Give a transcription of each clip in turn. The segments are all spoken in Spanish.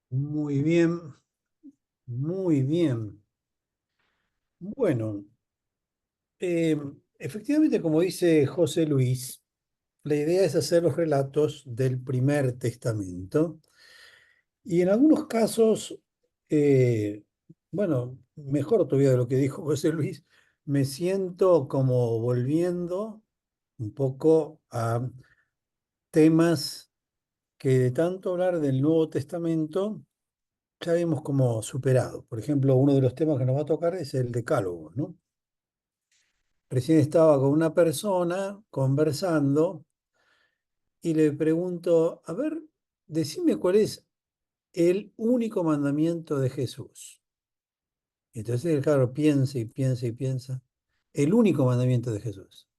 Muy bien, muy bien. Bueno, eh, efectivamente, como dice José Luis, la idea es hacer los relatos del primer testamento y en algunos casos, eh, bueno, mejor todavía de lo que dijo José Luis, me siento como volviendo un poco a temas que de tanto hablar del Nuevo Testamento ya hemos como superado. Por ejemplo, uno de los temas que nos va a tocar es el decálogo, ¿no? Recién estaba con una persona conversando y le pregunto, a ver, decime cuál es el único mandamiento de Jesús. Y entonces él, claro, piensa y piensa y piensa. El único mandamiento de Jesús.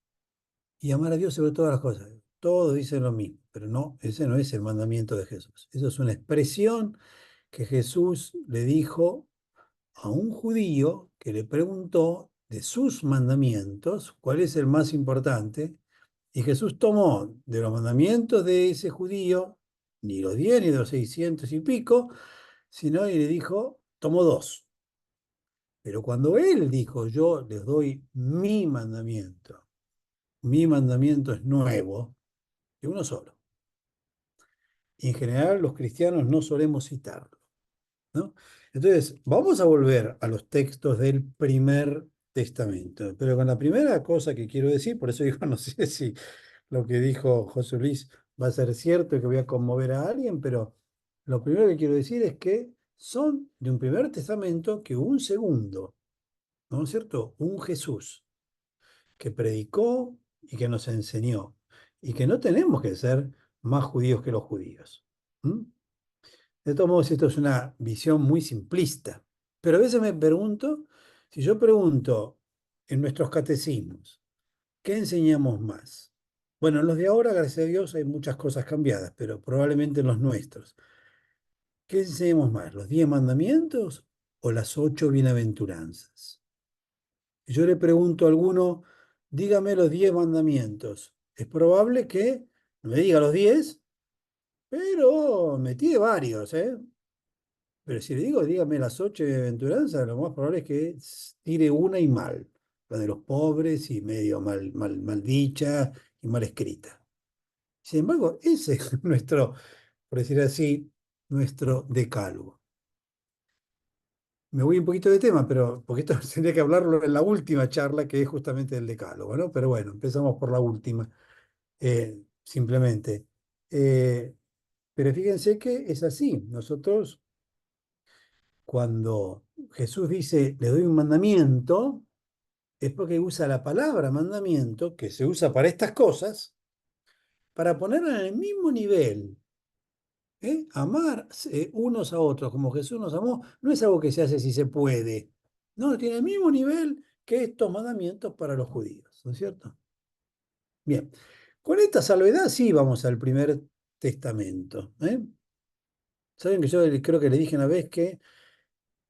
Y amar a Dios sobre todas las cosas. Todos dicen lo mismo, pero no, ese no es el mandamiento de Jesús. Eso es una expresión que Jesús le dijo a un judío que le preguntó de sus mandamientos cuál es el más importante, y Jesús tomó de los mandamientos de ese judío, ni los 10 ni los 600 y pico, sino y le dijo, tomó dos. Pero cuando él dijo, yo les doy mi mandamiento es nuevo, y uno solo. Y en general los cristianos no solemos citarlo, ¿no? Entonces, vamos a volver a los textos del primer testamento, pero con la primera cosa que quiero decir, por eso digo, no sé si lo que dijo José Luis va a ser cierto y que voy a conmover a alguien, pero lo primero que quiero decir es que son de un primer testamento que un segundo, ¿no es cierto? Un Jesús que predicó y que nos enseñó, y que no tenemos que ser más judíos que los judíos. ¿Mm? De todos modos, esto es una visión muy simplista, pero a veces me pregunto, si yo pregunto en nuestros catecismos, ¿qué enseñamos más? Bueno, en los de ahora, gracias a Dios, hay muchas cosas cambiadas, pero probablemente en los nuestros. ¿Qué enseñamos más? ¿Los 10 mandamientos o las 8 bienaventuranzas? Y yo le pregunto a alguno, dígame los 10 mandamientos. Es probable que no me diga los 10, pero me tire varios, ¿eh? Pero si le digo, dígame las 8 bienaventuranzas, lo más probable es que tire una y mal. La de los pobres y medio mal dicha y mal escrita. Sin embargo, ese es nuestro, por decir así, nuestro decálogo. Me voy un poquito de tema, pero porque esto tendría que hablarlo en la última charla, que es justamente el decálogo, ¿no? Pero bueno, empezamos por la última, simplemente. Eh, pero fíjense que es así. Nosotros, cuando Jesús dice, le doy un mandamiento, es porque usa la palabra mandamiento, que se usa para estas cosas, para ponerla en el mismo nivel. Amar unos a otros como Jesús nos amó, no es algo que se hace si se puede. No, tiene el mismo nivel que estos mandamientos para los judíos, ¿no es cierto? Bien, con esta salvedad sí vamos al primer testamento. Saben que yo creo que le dije una vez que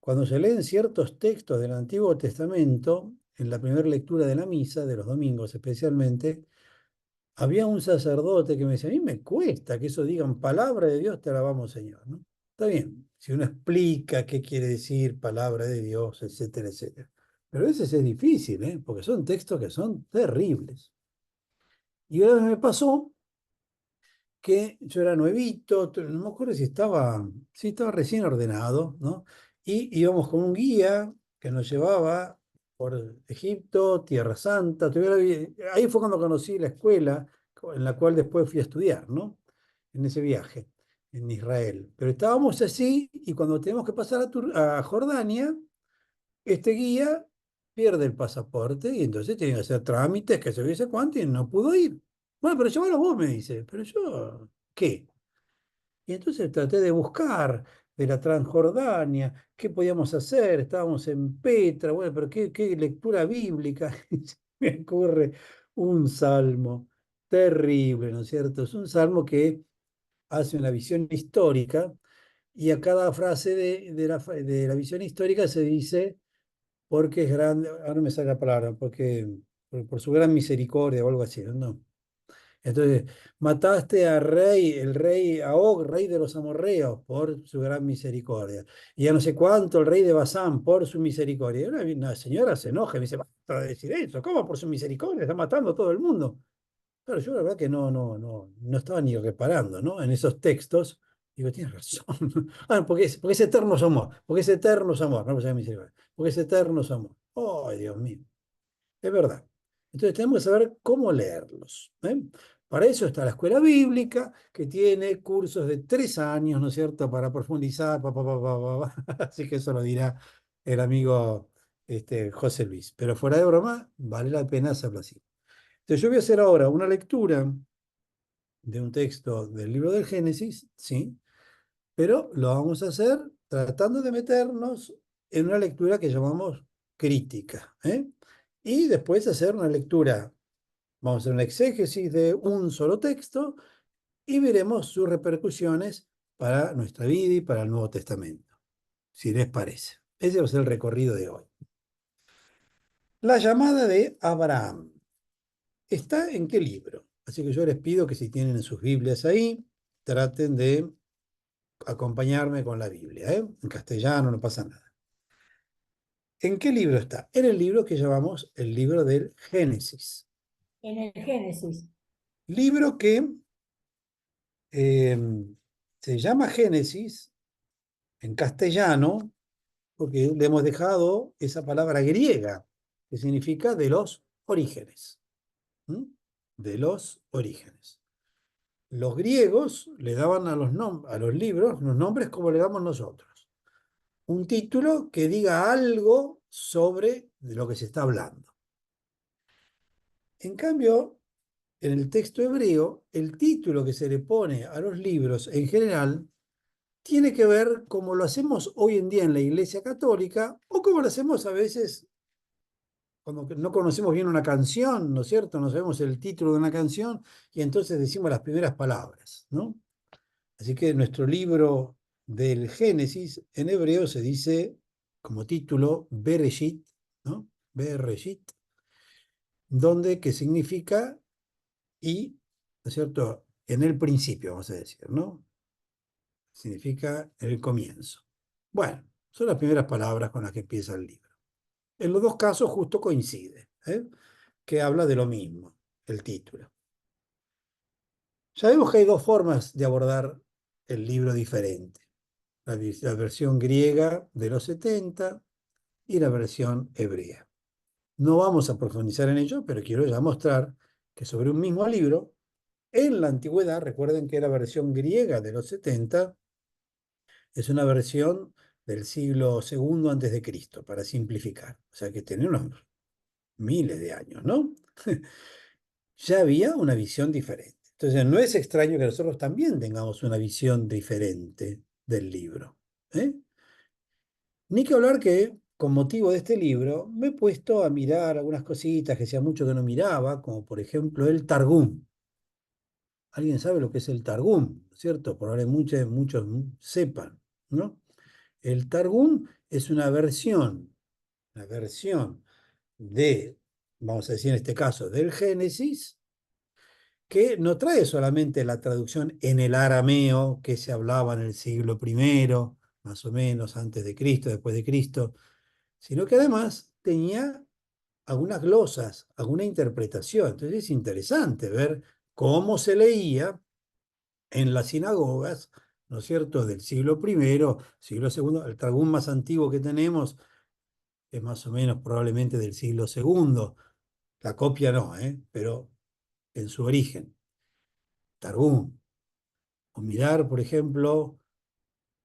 cuando se leen ciertos textos del Antiguo Testamento, en la primera lectura de la misa, de los domingos especialmente, había un sacerdote que me decía, a mí me cuesta que eso digan palabra de Dios, te alabamos Señor, ¿no? Está bien, si uno explica qué quiere decir palabra de Dios, etcétera, etcétera. Pero a veces es difícil, ¿eh? Porque son textos que son terribles. Y una vez me pasó que yo era nuevito, no me acuerdo si estaba, sí, estaba recién ordenado, ¿no? Y íbamos con un guía que nos llevaba por Egipto, Tierra Santa. Ahí fue cuando conocí la escuela en la cual después fui a estudiar, ¿no? En ese viaje, en Israel. Pero estábamos así y cuando tenemos que pasar a Jordania, este guía pierde el pasaporte y entonces tiene que hacer trámites, que se dice cuánto, y no pudo ir. Bueno, pero llévalo vos, me dice. Pero yo, ¿qué? Y entonces traté de buscar de la Transjordania, qué podíamos hacer, estábamos en Petra, bueno, pero qué lectura bíblica. Y se me ocurre un salmo terrible, ¿no es cierto? Es un salmo que hace una visión histórica y a cada frase de la visión histórica se dice porque es grande, ahora no me sale la palabra, porque por su gran misericordia o algo así, ¿no? Entonces, mataste a rey, el rey Og, rey de los amorreos, por su gran misericordia. Y ya no sé cuánto, el rey de Basán, por su misericordia. Y una señora se enoja y me dice, basta de decir eso, ¿cómo por su misericordia? Está matando a todo el mundo. Claro, yo la verdad que no estaba ni reparando, ¿no? En esos textos. Digo, tienes razón. Ah, porque es eterno su amor, porque es eterno su amor, no por su misericordia, porque es eterno su amor. ¡Ay, Dios mío! Es verdad. Entonces tenemos que saber cómo leerlos. ¿Eh? Para eso está la escuela bíblica, que tiene cursos de 3 años, ¿no es cierto?, para profundizar. Así que eso lo dirá el amigo José Luis. Pero fuera de broma, vale la pena hacerlo así. Entonces yo voy a hacer ahora una lectura de un texto del libro del Génesis, ¿sí? Pero lo vamos a hacer tratando de meternos en una lectura que llamamos crítica, ¿eh? Y después hacer una lectura, vamos a hacer una exégesis de un solo texto y veremos sus repercusiones para nuestra vida y para el Nuevo Testamento, si les parece. Ese va a ser el recorrido de hoy. La llamada de Abraham. ¿Está en qué libro? Así que yo les pido que si tienen sus Biblias ahí, traten de acompañarme con la Biblia, ¿eh? En castellano, no pasa nada. ¿En qué libro está? En el libro que llamamos el libro del Génesis. En el Génesis. Libro que eh, se llama Génesis en castellano porque le hemos dejado esa palabra griega que significa de los orígenes. ¿Mm? De los orígenes. Los griegos le daban a los libros los nombres como le damos nosotros. Un título que diga algo sobre de lo que se está hablando. En cambio, en el texto hebreo, el título que se le pone a los libros en general tiene que ver como lo hacemos hoy en día en la Iglesia Católica o como lo hacemos a veces cuando no conocemos bien una canción, ¿no es cierto? No sabemos el título de una canción y entonces decimos las primeras palabras, ¿no? Así que nuestro libro del Génesis en hebreo se dice como título Bereshit, ¿no? Bereshit, donde que significa y, ¿no es cierto? En el principio, vamos a decir, ¿no? Significa en el comienzo. Bueno, son las primeras palabras con las que empieza el libro. En los dos casos justo coincide, ¿eh? Que habla de lo mismo, el título. Sabemos que hay dos formas de abordar el libro diferente. La versión griega de los 70 y la versión hebrea. No vamos a profundizar en ello, pero quiero ya mostrar que sobre un mismo libro, en la antigüedad, recuerden que la versión griega de los 70 es una versión del siglo segundo antes de Cristo, para simplificar. O sea que tiene unos miles de años, ¿no? Ya había una visión diferente. Entonces no es extraño que nosotros también tengamos una visión diferente del libro. ¿Eh? Ni que hablar que, con motivo de este libro, me he puesto a mirar algunas cositas que hacía mucho que no miraba, como por ejemplo el Targum. ¿Alguien sabe lo que es el Targum? ¿Cierto? Probablemente muchos sepan, ¿no? El Targum es una versión de, vamos a decir en este caso, del Génesis, que no trae solamente la traducción en el arameo que se hablaba en el siglo primero, más o menos antes de Cristo, después de Cristo, sino que además tenía algunas glosas, alguna interpretación. Entonces es interesante ver cómo se leía en las sinagogas, ¿no es cierto?, del siglo primero, siglo segundo, el Targum más antiguo que tenemos es más o menos probablemente del siglo segundo, la copia no, pero en su origen, Targum. O mirar, por ejemplo,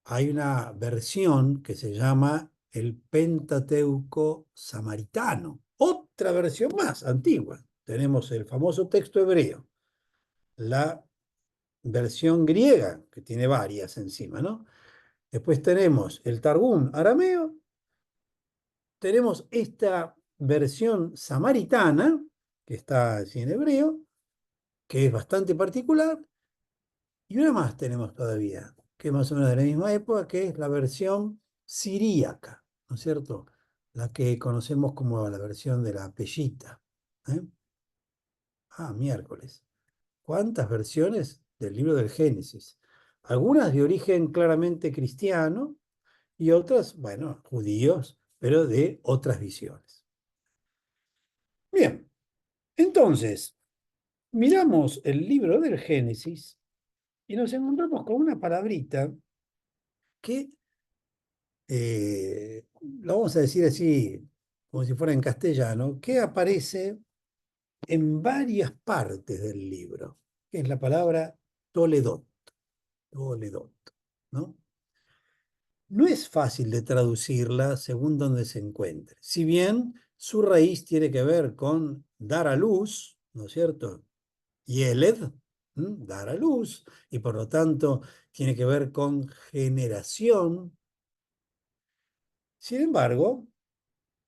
hay una versión que se llama el Pentateuco Samaritano, otra versión más antigua. Tenemos el famoso texto hebreo, la versión griega, que tiene varias encima, ¿no? Después tenemos el Targum arameo, tenemos esta versión samaritana, que está así en hebreo, que es bastante particular, y una más tenemos todavía, que es más o menos de la misma época, que es la versión siríaca, ¿no es cierto? La que conocemos como la versión de la Pellita. ¿Eh? Ah, miércoles. ¿Cuántas versiones del libro del Génesis? Algunas de origen claramente cristiano y otras, bueno, judíos, pero de otras visiones. Bien, entonces, miramos el libro del Génesis y nos encontramos con una palabrita que, lo vamos a decir así, como si fuera en castellano, que aparece en varias partes del libro, que es la palabra Toledot, Toledot, ¿no? No es fácil de traducirla según donde se encuentre. Si bien su raíz tiene que ver con dar a luz, ¿no es cierto? Yeled, dar a luz, y por lo tanto tiene que ver con generación. Sin embargo,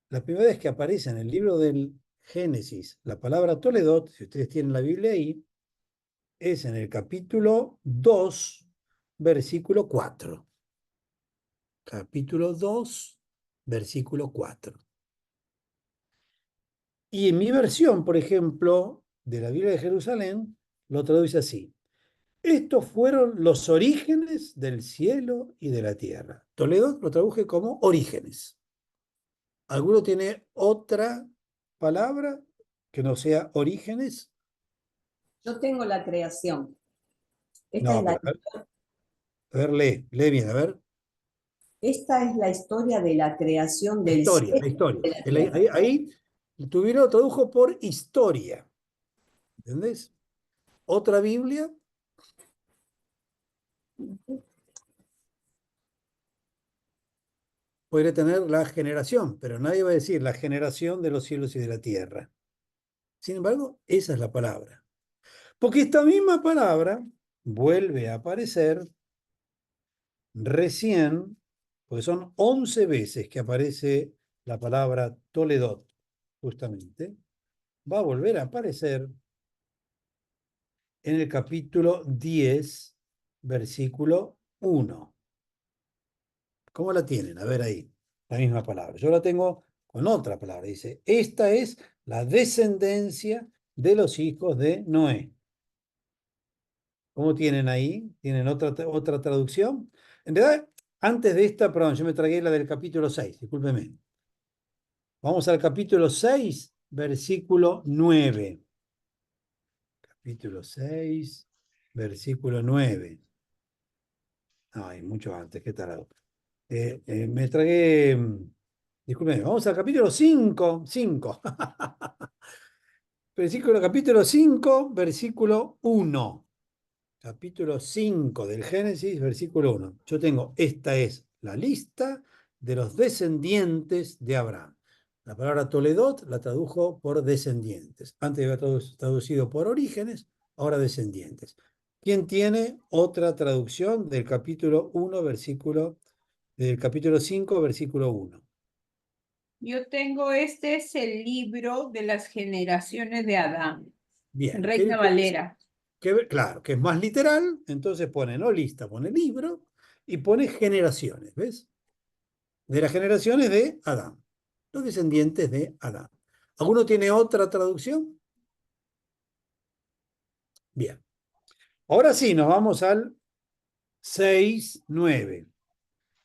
la primera vez que aparece en el libro del Génesis la palabra Toledot, si ustedes tienen la Biblia ahí, es en el capítulo 2, versículo 4. Capítulo 2, versículo 4. Y en mi versión, por ejemplo, de la Biblia de Jerusalén, lo traduce así. Estos fueron los orígenes del cielo y de la tierra. Toledo lo traduje como orígenes. ¿Alguno tiene otra palabra que no sea orígenes? Yo tengo la creación. Esta es No, la, pero a ver, lee bien, a ver. esta es la historia de la creación La del historia, la cielo historia. y de la tierra. Ahí tuvieron, lo tradujo por historia. ¿Entendés? Otra Biblia podría tener la generación, pero nadie va a decir la generación de los cielos y de la tierra. Sin embargo, esa es la palabra. Porque esta misma palabra vuelve a aparecer recién, porque son 11 veces que aparece la palabra Toledot, justamente, va a volver a aparecer en el capítulo 10, versículo 1. ¿Cómo la tienen? A ver ahí, la misma palabra. Yo la tengo con otra palabra. Dice, esta es la descendencia de los hijos de Noé. ¿Cómo tienen ahí? ¿Tienen otra traducción? En realidad, antes de esta, perdón, yo me tragué la del capítulo 6, discúlpeme. Vamos al capítulo 6, versículo 9. Capítulo 6, versículo 9. Ay, mucho antes, qué tarado. Me tragué, discúlpeme, vamos al capítulo 5, 5. Capítulo 5, versículo 1. Capítulo 5 del Génesis, versículo 1. Yo tengo, esta es la lista de los descendientes de Abraham. La palabra Toledot la tradujo por descendientes. Antes había traducido por orígenes, ahora descendientes. ¿Quién tiene otra traducción del capítulo 1, del capítulo 5, versículo 1? Yo tengo, este es el libro de las generaciones de Adán, Bien, Reina Valera. claro, que es más literal, entonces pone no lista, pone libro y pone generaciones, ¿ves? De las generaciones de Adán, los descendientes de Adán. ¿Alguno tiene otra traducción? Bien. Ahora sí, nos vamos al 6, 9.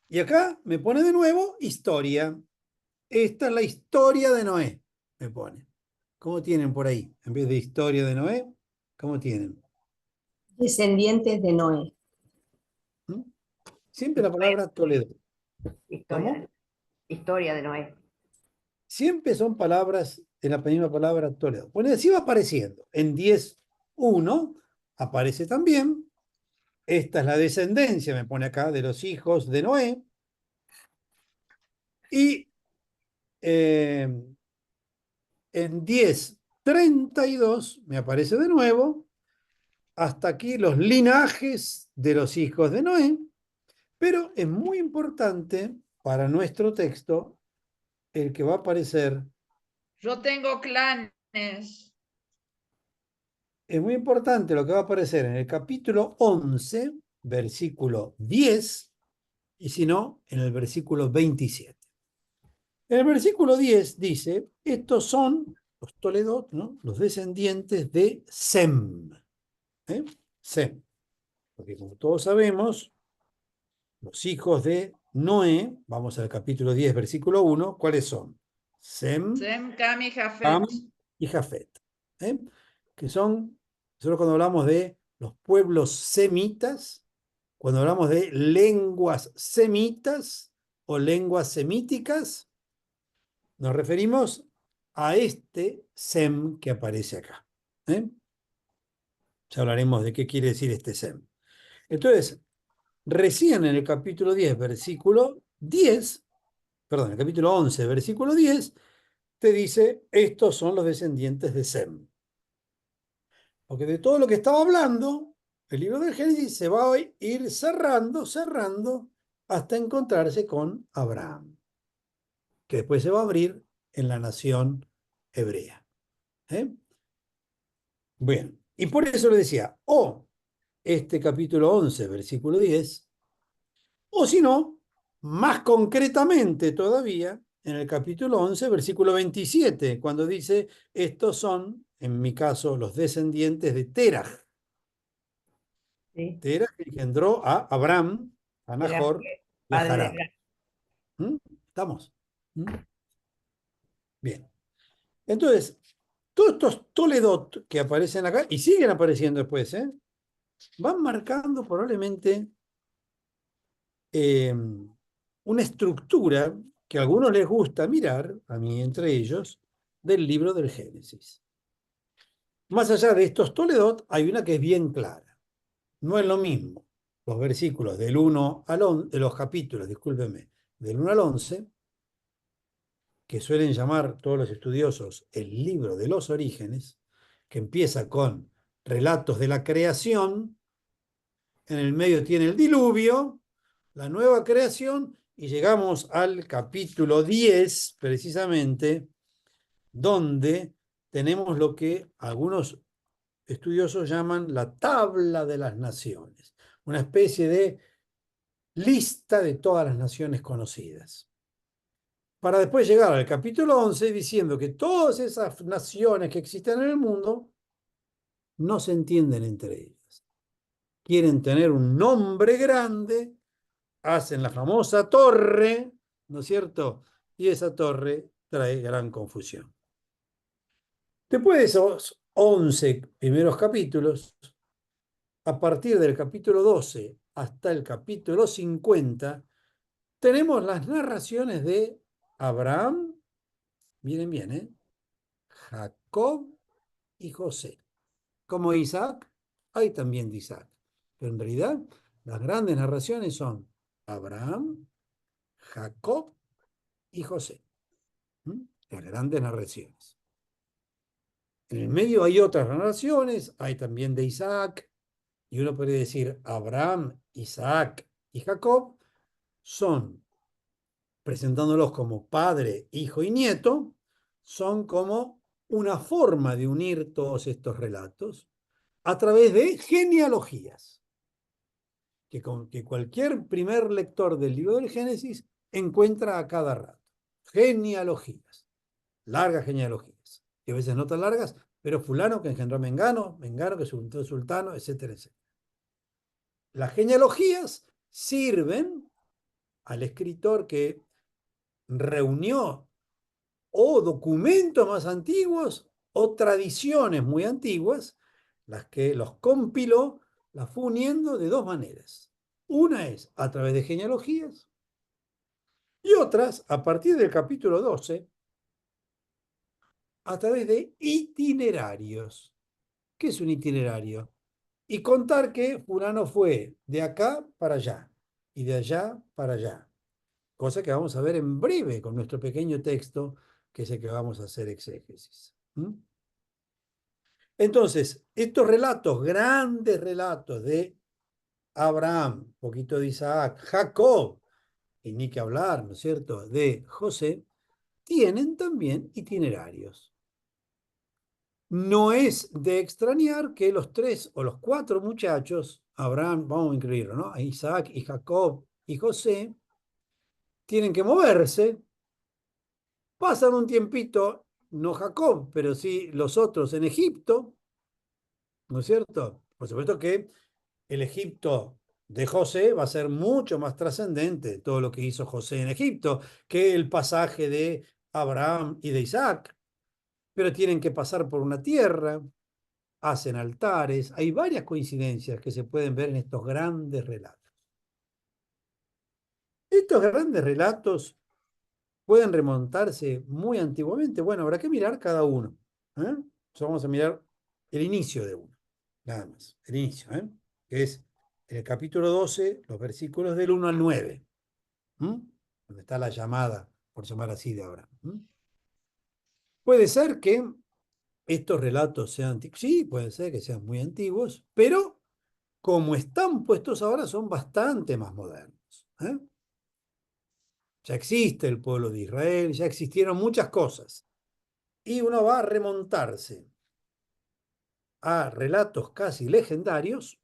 Y acá me pone de nuevo historia. Esta es la historia de Noé, me pone. ¿Cómo tienen por ahí? En vez de historia de Noé, ¿cómo tienen? Descendientes de Noé. ¿Mm? Siempre la palabra Toledo. Historia, ¿Cómo? historia de Noé. Siempre son palabras de la misma palabra Toledo. Bueno, así va apareciendo. En 10.1 aparece también. Esta es la descendencia, me pone acá, de los hijos de Noé. Y en 10.32 me aparece de nuevo. Hasta aquí los linajes de los hijos de Noé. Pero es muy importante para nuestro texto el que va a aparecer. Yo tengo clanes. Es muy importante lo que va a aparecer en el capítulo 11, versículo 10, y si no, en el versículo 27. En el versículo 10 dice, estos son los Toledot, ¿no? Los descendientes de Sem. Sem. Porque como todos sabemos, los hijos de Noé, vamos al capítulo 10, versículo 1, ¿cuáles son? Sem, Sem, Cam y Jafet. Cam y Jafet. Que son, nosotros cuando hablamos de los pueblos semitas, cuando hablamos de lenguas semitas o lenguas semíticas, nos referimos a este Sem que aparece acá. Ya hablaremos de qué quiere decir este Sem. Entonces, recién en el capítulo 10, versículo 10, perdón, el capítulo 11, versículo 10, te dice, estos son los descendientes de Sem. Porque de todo lo que estaba hablando, el libro del Génesis se va a ir cerrando, hasta encontrarse con Abraham, que después se va a abrir en la nación hebrea. Bien, y por eso le decía, o este capítulo 11, versículo 10, o si no, más concretamente todavía, en el capítulo 11, versículo 27, cuando dice, estos son, en mi caso, los descendientes de Terah. Sí. Terah engendró a Abraham, a Era Nahor y a padre de Harán. Abraham. ¿Estamos? Bien. Entonces, todos estos Toledot que aparecen acá, y siguen apareciendo después, van marcando probablemente una estructura que a algunos les gusta mirar, a mí entre ellos, del libro del Génesis. Más allá de estos Toledot, hay una que es bien clara. No es lo mismo los versículos del 1 al 11, de los capítulos, discúlpeme, del 1 al 11, que suelen llamar todos los estudiosos el libro de los orígenes, que empieza con relatos de la creación, en el medio tiene el diluvio, la nueva creación, y llegamos al capítulo 10, precisamente, donde tenemos lo que algunos estudiosos llaman la tabla de las naciones, una especie de lista de todas las naciones conocidas. Para después llegar al capítulo 11 diciendo que todas esas naciones que existen en el mundo no se entienden entre ellas. Quieren tener un nombre grande, hacen la famosa torre, ¿no es cierto? Y esa torre trae gran confusión. Después de esos 11 primeros capítulos, a partir del capítulo 12 hasta el capítulo 50, tenemos las narraciones de Abraham, miren bien, Jacob y José. Como Isaac, hay también de Isaac. Pero en realidad, las grandes narraciones son Abraham, Jacob y José. Las grandes narraciones. En el medio hay otras narraciones, hay también de Isaac, y uno puede decir Abraham, Isaac y Jacob son, presentándolos como padre, hijo y nieto, son como una forma de unir todos estos relatos a través de genealogías, que cualquier primer lector del libro del Génesis encuentra a cada rato. Genealogías, largas genealogías, y a veces no tan largas, pero fulano que engendró a Mengano, Mengano que engendró sultano, etcétera, etcétera. Las genealogías sirven al escritor que reunió o documentos más antiguos o tradiciones muy antiguas, las que los compiló, las fue uniendo de dos maneras. Una es a través de genealogías y otras, a partir del capítulo 12, a través de itinerarios. ¿Qué es un itinerario? Y contar que fulano fue de acá para allá y de allá para allá. Cosa que vamos a ver en breve con nuestro pequeño texto, que es el que vamos a hacer exégesis. Entonces, estos relatos, grandes relatos de Abraham, poquito de Isaac, Jacob, y ni que hablar, ¿no es cierto?, de José, tienen también itinerarios. No es de extrañar que los tres o los cuatro muchachos, Abraham, vamos a incluirlo, ¿no?, Isaac y Jacob y José, tienen que moverse, pasan un tiempito, no Jacob, pero sí los otros en Egipto, ¿no es cierto? Por supuesto que el Egipto de José va a ser mucho más trascendente, todo lo que hizo José en Egipto, que el pasaje de Abraham y de Isaac. Pero tienen que pasar por una tierra, hacen altares. Hay varias coincidencias que se pueden ver en estos grandes relatos. Estos grandes relatos pueden remontarse muy antiguamente. Bueno, habrá que mirar cada uno. Vamos a mirar el inicio de uno, nada más, el inicio, que es en el capítulo 12, los versículos del 1 al 9, donde está la llamada, por llamar así, de Abraham. Puede ser que estos relatos sean antiguos, sí, puede ser que sean muy antiguos, pero como están puestos ahora son bastante más modernos. Ya existe el pueblo de Israel, ya existieron muchas cosas. Y uno va a remontarse a relatos casi legendarios,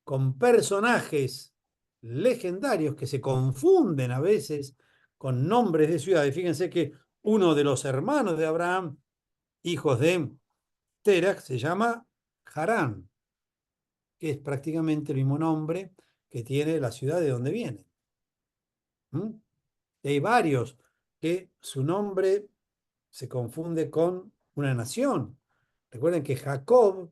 con personajes legendarios que se confunden a veces con nombres de ciudades. Fíjense que uno de los hermanos de Abraham, hijos de Terach, se llama Harán, que es prácticamente el mismo nombre que tiene la ciudad de donde viene. Y hay varios que su nombre se confunde con una nación. Recuerden que Jacob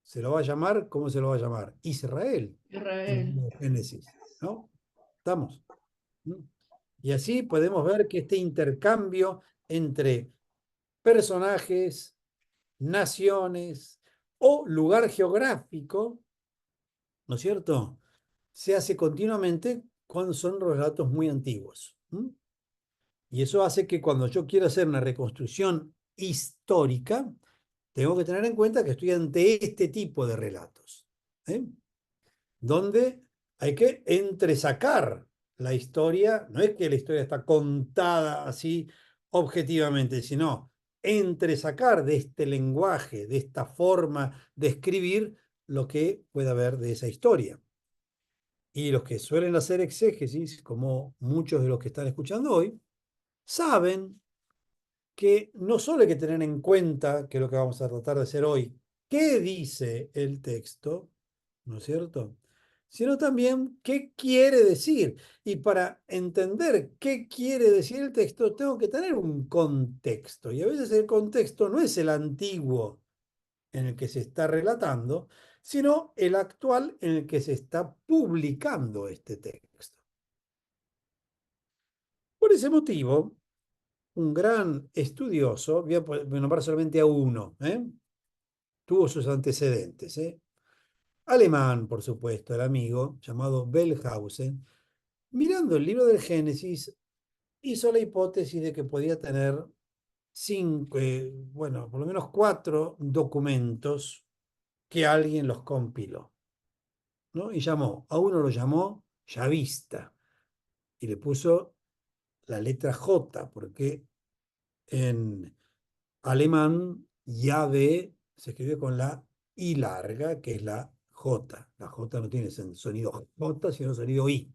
se lo va a llamar, ¿cómo se lo va a llamar? Israel, Israel. en Génesis, ¿no? ¿Estamos? Y así podemos ver que este intercambio entre personajes, naciones o lugar geográfico, ¿no es cierto?, se hace continuamente cuando son relatos muy antiguos. Y eso hace que cuando yo quiero hacer una reconstrucción histórica, tengo que tener en cuenta que estoy ante este tipo de relatos, donde hay que entresacar la historia. No es que la historia está contada así objetivamente, sino entresacar de este lenguaje, de esta forma de escribir, lo que pueda haber de esa historia. Y los que suelen hacer exégesis, como muchos de los que están escuchando hoy, saben que no solo hay que tener en cuenta, que es lo que vamos a tratar de hacer hoy, qué dice el texto, ¿no es cierto?, sino también qué quiere decir. Y para entender qué quiere decir el texto, tengo que tener un contexto. Y a veces el contexto no es el antiguo en el que se está relatando, sino el actual en el que se está publicando este texto. Por ese motivo, un gran estudioso, voy a nombrar solamente a uno, tuvo sus antecedentes, alemán, por supuesto, el amigo, llamado Wellhausen, mirando el libro del Génesis, hizo la hipótesis de que podía tener bueno, por lo menos 4 documentos que alguien los compiló, ¿no? Y a uno lo llamó Yavista, y le puso la letra J, porque en alemán, Yahvé se escribe con la I larga, que es la J. La J no tiene sonido J, sino sonido I.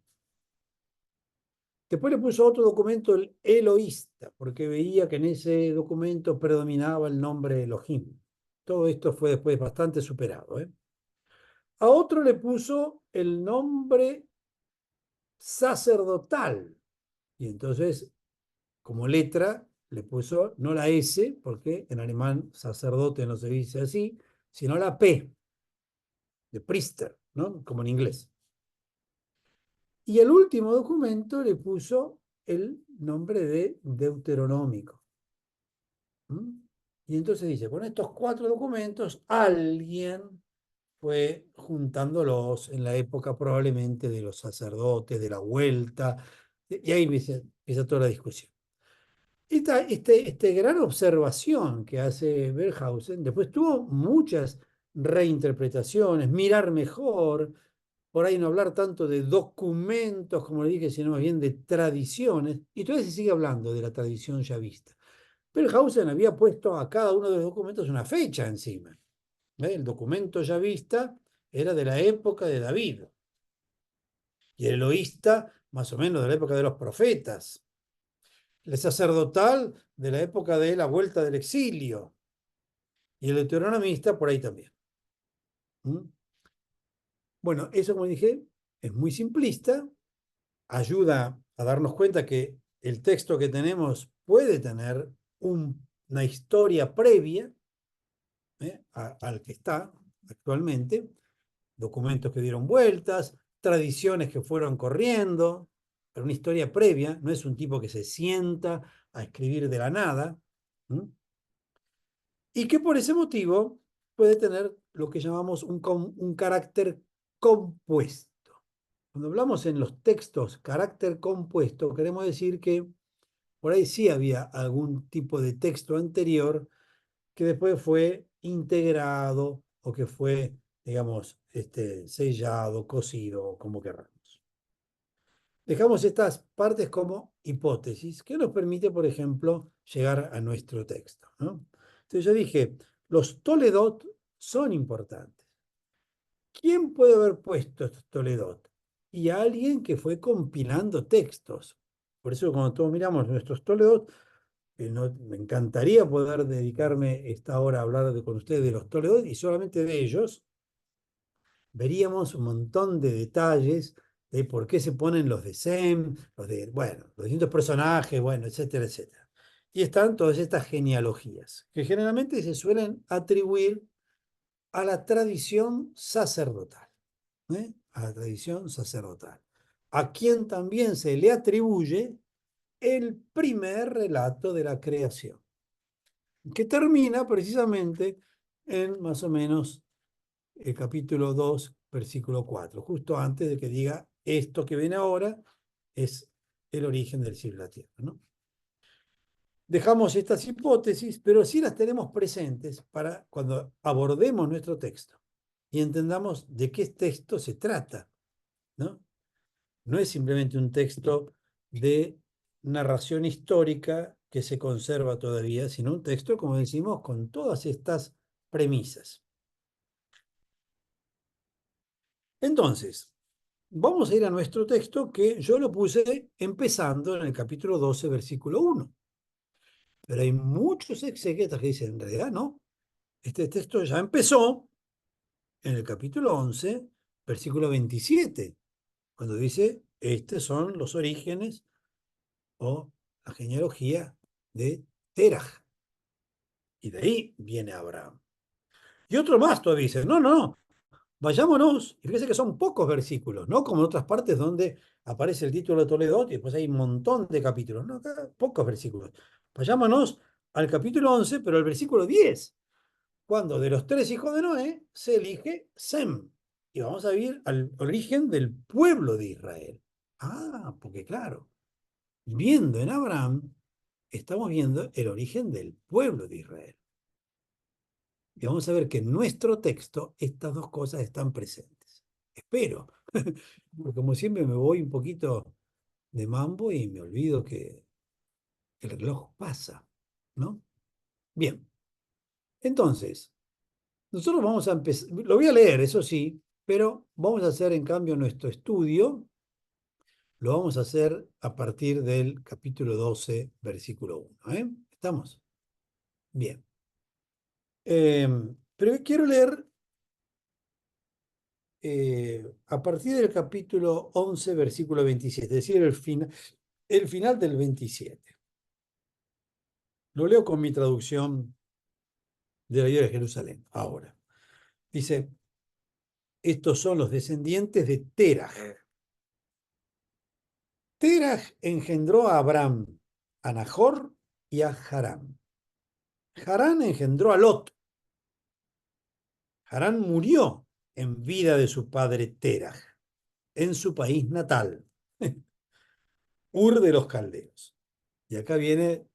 Después le puso otro documento, el Eloísta, porque veía que en ese documento predominaba el nombre Elohim. Todo esto fue después bastante superado. A otro le puso el nombre sacerdotal. Y entonces, como letra, le puso no la S, porque en alemán sacerdote no se dice así, sino la P, de Priester, ¿no?, como en inglés. Y el último documento le puso el nombre de Deuteronómico. Y entonces dice, con estos 4 documentos, alguien fue juntándolos en la época probablemente de los sacerdotes, de la vuelta, y ahí empieza toda la discusión. Esta gran observación que hace Wellhausen, después tuvo muchas reinterpretaciones, mirar mejor, por ahí no hablar tanto de documentos, como le dije, sino más bien de tradiciones, y todavía se sigue hablando de la tradición yavista. Wellhausen había puesto a cada uno de los documentos una fecha encima. El documento yavista era de la época de David, y el eloísta más o menos de la época de los profetas, el sacerdotal de la época de la vuelta del exilio, y el deuteronomista por ahí también. ¿Mm? Bueno, eso, como dije, es muy simplista, ayuda a darnos cuenta que el texto que tenemos puede tener una historia previa, al que está actualmente, documentos que dieron vueltas, tradiciones que fueron corriendo, pero una historia previa, no es un tipo que se sienta a escribir de la nada, ¿m? Y que por ese motivo puede tener lo que llamamos un carácter compuesto. Cuando hablamos en los textos carácter compuesto, queremos decir que por ahí sí había algún tipo de texto anterior que después fue integrado o que fue, digamos, sellado, cosido, como queramos. Dejamos estas partes como hipótesis que nos permite, por ejemplo, llegar a nuestro texto, ¿no? Entonces yo dije, los Toledot son importantes. ¿Quién puede haber puesto estos Toledot? Y alguien que fue compilando textos. Por eso cuando todos miramos nuestros Toledot, me encantaría poder dedicarme esta hora a hablar con ustedes de los Toledot y solamente de ellos, veríamos un montón de detalles de por qué se ponen los de Sem, bueno, los distintos personajes, bueno, etcétera, etcétera. Y están todas estas genealogías, que generalmente se suelen atribuir a la tradición sacerdotal, a la tradición sacerdotal, a quien también se le atribuye el primer relato de la creación, que termina precisamente en más o menos el capítulo 2, versículo 4, justo antes de que diga esto que viene ahora es el origen del cielo y la tierra, ¿no? Dejamos estas hipótesis, pero sí las tenemos presentes para cuando abordemos nuestro texto y entendamos de qué texto se trata, ¿no? No es simplemente un texto de narración histórica que se conserva todavía, sino un texto, como decimos, con todas estas premisas. Entonces, vamos a ir a nuestro texto que yo lo puse empezando en el capítulo 12, versículo 1. Pero hay muchos exegetas que dicen, en realidad no, este texto ya empezó en el capítulo 11, versículo 27, cuando dice, estos son los orígenes o la genealogía de Teraj. Y de ahí viene Abraham. Y otro más todavía dice, no, no, no, vayámonos, y fíjense que son pocos versículos, no como en otras partes donde aparece el título de Toledo y después hay un montón de capítulos, no, acá pocos versículos. Vayámonos al capítulo 11, pero al versículo 10, cuando de los 3 hijos de Noé se elige Sem. Y vamos a ver al origen del pueblo de Israel. Ah, porque claro, viendo en Abraham, estamos viendo el origen del pueblo de Israel. Y vamos a ver que en nuestro texto estas dos cosas están presentes. Espero, porque como siempre me voy un poquito de mambo y me olvido que el reloj pasa, ¿no? Bien, entonces, nosotros vamos a empezar, lo voy a leer, eso sí, pero vamos a hacer en cambio nuestro estudio, lo vamos a hacer a partir del capítulo 12, versículo 1, ¿eh? ¿Estamos? Bien. Pero quiero leer a partir del capítulo 11, versículo 27, es decir, el final del 27. Lo leo con mi traducción de la Biblia de Jerusalén. Ahora, dice, estos son los descendientes de Teraj. Teraj engendró a Abraham, a Nahor y a Harán. Harán engendró a Lot. Harán murió en vida de su padre Teraj, en su país natal, Ur de los Caldeos. Y acá viene,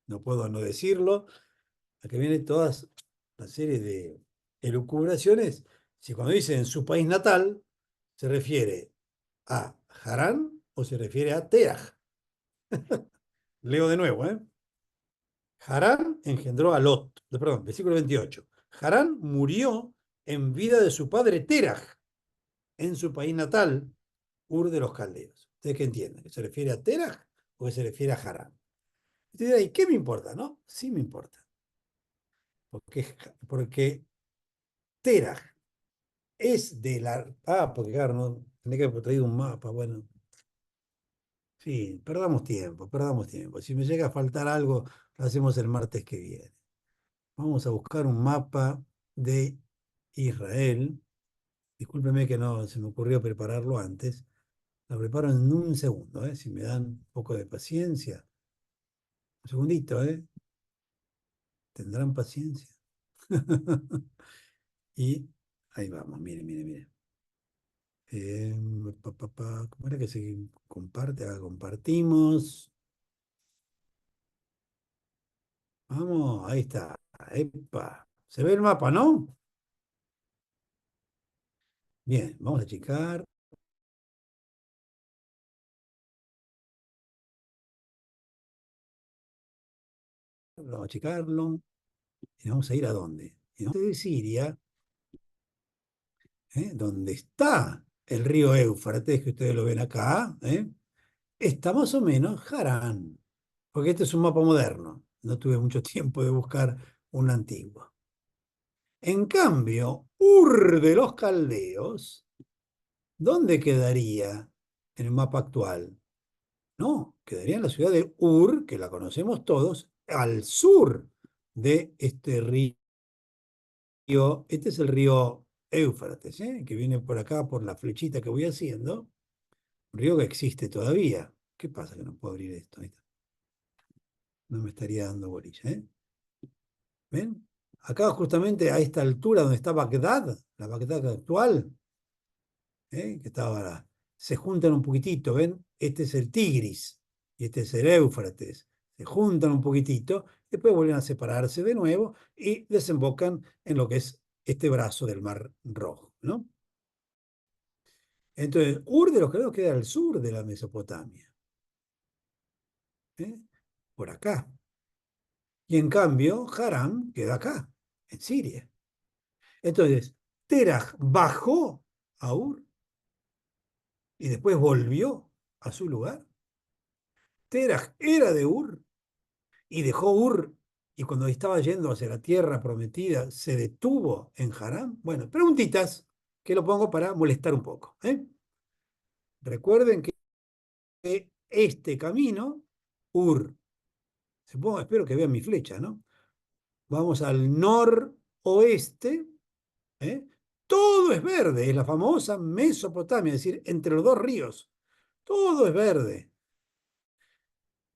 no puedo no decirlo, acá viene toda una serie de elucubraciones. Si cuando dice en su país natal, se refiere a Harán o se refiere a Teraj. Leo de nuevo, ¿eh? Harán engendró a Lot. Perdón, versículo 28. Harán murió en vida de su padre Teraj, en su país natal, Ur de los Caldeos. ¿Ustedes qué entienden? ¿Que se refiere a Teraj o que se refiere a Harán? Ustedes dirán, ¿y qué me importa? No, sí me importa. Porque Teraj es de la... Ah, porque claro, no, tenés que haber traído un mapa, bueno. Sí, perdamos tiempo, perdamos tiempo. Si me llega a faltar algo, lo hacemos el martes que viene. Vamos a buscar un mapa de Israel. Discúlpeme que no se me ocurrió prepararlo antes. Lo preparo en un segundo, ¿eh? Si me dan un poco de paciencia. Un segundito, ¿eh? Tendrán paciencia. Y ahí vamos, mire, mire, mire. ¿Cómo era que se comparte? Ah, compartimos. Vamos, ahí está. Epa. ¿Se ve el mapa, no? Bien, vamos a achicar. Vamos a achicarlo. ¿Y vamos a ir a dónde? Y vamos a Siria, donde está el río Éufrates, que ustedes lo ven acá, está más o menos Harán, porque este es un mapa moderno. No tuve mucho tiempo de buscar un antiguo. En cambio, Ur de los Caldeos, ¿dónde quedaría en el mapa actual? No, quedaría en la ciudad de Ur, que la conocemos todos, al sur de este río. Este es el río Éufrates, que viene por acá por la flechita que voy haciendo. Un río que existe todavía. ¿Qué pasa que no puedo abrir esto? Ahí está. No me estaría dando bolilla, ¿eh? ¿Ven? Acá justamente a esta altura donde está Bagdad, la Bagdad actual, que estaba ahora, se juntan un poquitito, ¿ven? Este es el Tigris y este es el Éufrates. Se juntan un poquitito, después vuelven a separarse de nuevo y desembocan en lo que es este brazo del Mar Rojo, ¿no? Entonces, Ur de los Caldeos queda al sur de la Mesopotamia, ¿eh? Por acá. Y en cambio, Harán queda acá, en Siria. Entonces, Teraj bajó a Ur y después volvió a su lugar. Teraj era de Ur y dejó Ur, y cuando estaba yendo hacia la tierra prometida se detuvo en Harán. Bueno, preguntitas que lo pongo para molestar un poco, ¿eh? Recuerden que este camino, Ur, supongo, espero que vean mi flecha, ¿no? Vamos al noroeste, ¿eh? Todo es verde, es la famosa Mesopotamia, es decir, entre los dos ríos, todo es verde.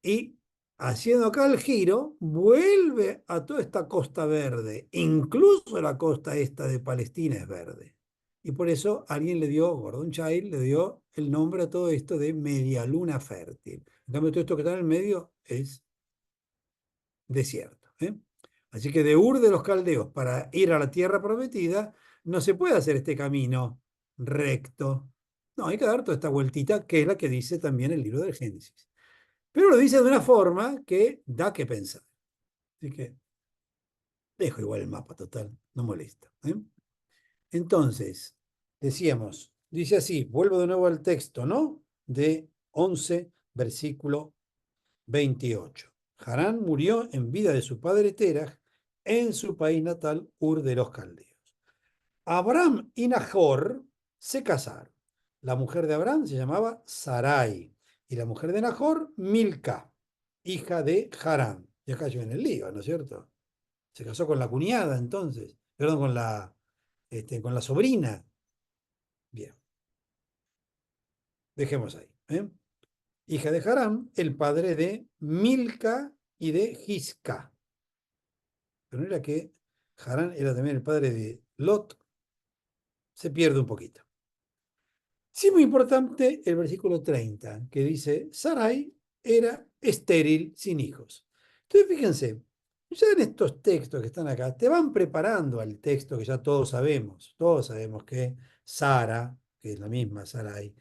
Y haciendo acá el giro, vuelve a toda esta costa verde, incluso la costa esta de Palestina es verde. Y por eso alguien le dio, Gordon Child, le dio el nombre a todo esto de media luna fértil. En cambio, todo esto que está en el medio es desierto, ¿eh? Así que de Ur de los Caldeos para ir a la tierra prometida, no se puede hacer este camino recto. No, hay que dar toda esta vueltita, que es la que dice también el libro del Génesis. Pero lo dice de una forma que da que pensar. Así que dejo igual el mapa, total, no molesta, ¿eh? Entonces, decíamos, dice así, vuelvo de nuevo al texto, ¿no? De 11, versículo 28. Harán murió en vida de su padre Teraj en su país natal, Ur de los Caldeos. Abraham y Nahor se casaron. La mujer de Abraham se llamaba Sarai y la mujer de Nahor, Milca, hija de Harán. Y acá yo en el lío, ¿no es cierto? Se casó con la cuñada entonces, perdón, con la sobrina. Bien, dejemos ahí, ¿eh? Hija de Harán, el padre de Milca y de Gisca. Pero no era que Harán era también el padre de Lot, se pierde un poquito. Sí, muy importante el versículo 30, que dice, Sarai era estéril sin hijos. Entonces, fíjense, ya en estos textos que están acá, te van preparando al texto que ya todos sabemos que Sara, que es la misma Sarai,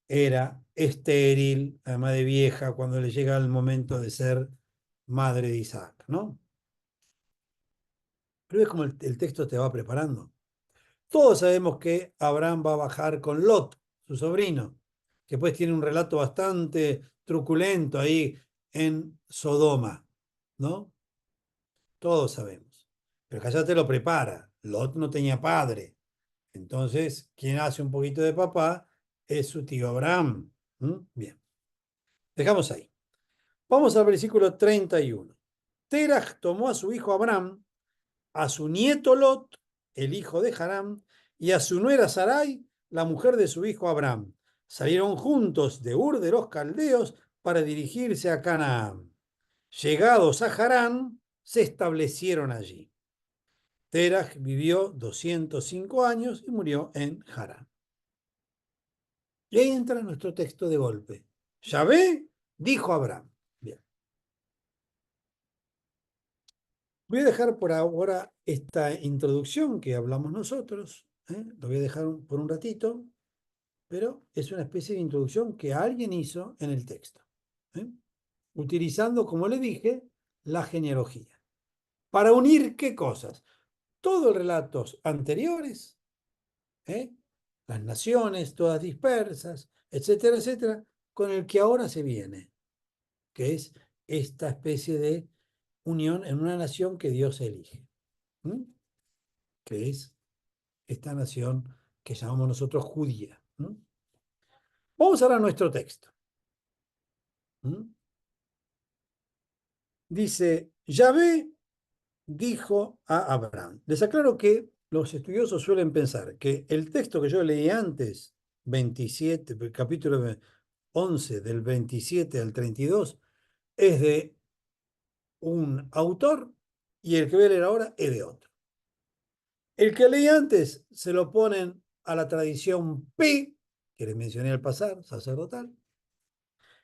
era estéril, además de vieja, cuando le llega el momento de ser madre de Isaac, ¿no? Pero es como el texto te va preparando. Todos sabemos que Abraham va a bajar con Lot, su sobrino, que pues tiene un relato bastante truculento ahí en Sodoma, ¿no? Todos sabemos. Pero acá ya te lo prepara. Lot no tenía padre. Entonces, quien hace un poquito de papá es su tío Abraham. Bien, dejamos ahí. Vamos al versículo 31. Terach tomó a su hijo Abraham, a su nieto Lot, el hijo de Harán, y a su nuera Sarai, la mujer de su hijo Abraham. Salieron juntos de Ur de los Caldeos para dirigirse a Canaán. Llegados a Harán, se establecieron allí. Terach vivió 205 años y murió en Harán. Y ahí entra nuestro texto de golpe. Yahvé dijo a Abraham. Bien. Voy a dejar por ahora esta introducción que hablamos nosotros. Lo voy a dejar por un ratito, pero es una especie de introducción que alguien hizo en el texto, ¿eh? Utilizando, como le dije, la genealogía. ¿Para unir qué cosas? Todos los relatos anteriores, ¿eh? Las naciones, todas dispersas, etcétera, etcétera, con el que ahora se viene, que es esta especie de unión en una nación que Dios elige, que es esta nación que llamamos nosotros judía. Vamos ahora a nuestro texto. Dice, Yahvé dijo a Abraham. Les aclaro que los estudiosos suelen pensar que el texto que yo leí antes, 27, capítulo 11, del 27 al 32, es de un autor y el que voy a leer ahora es de otro. El que leí antes se lo ponen a la tradición P, que les mencioné al pasar, sacerdotal,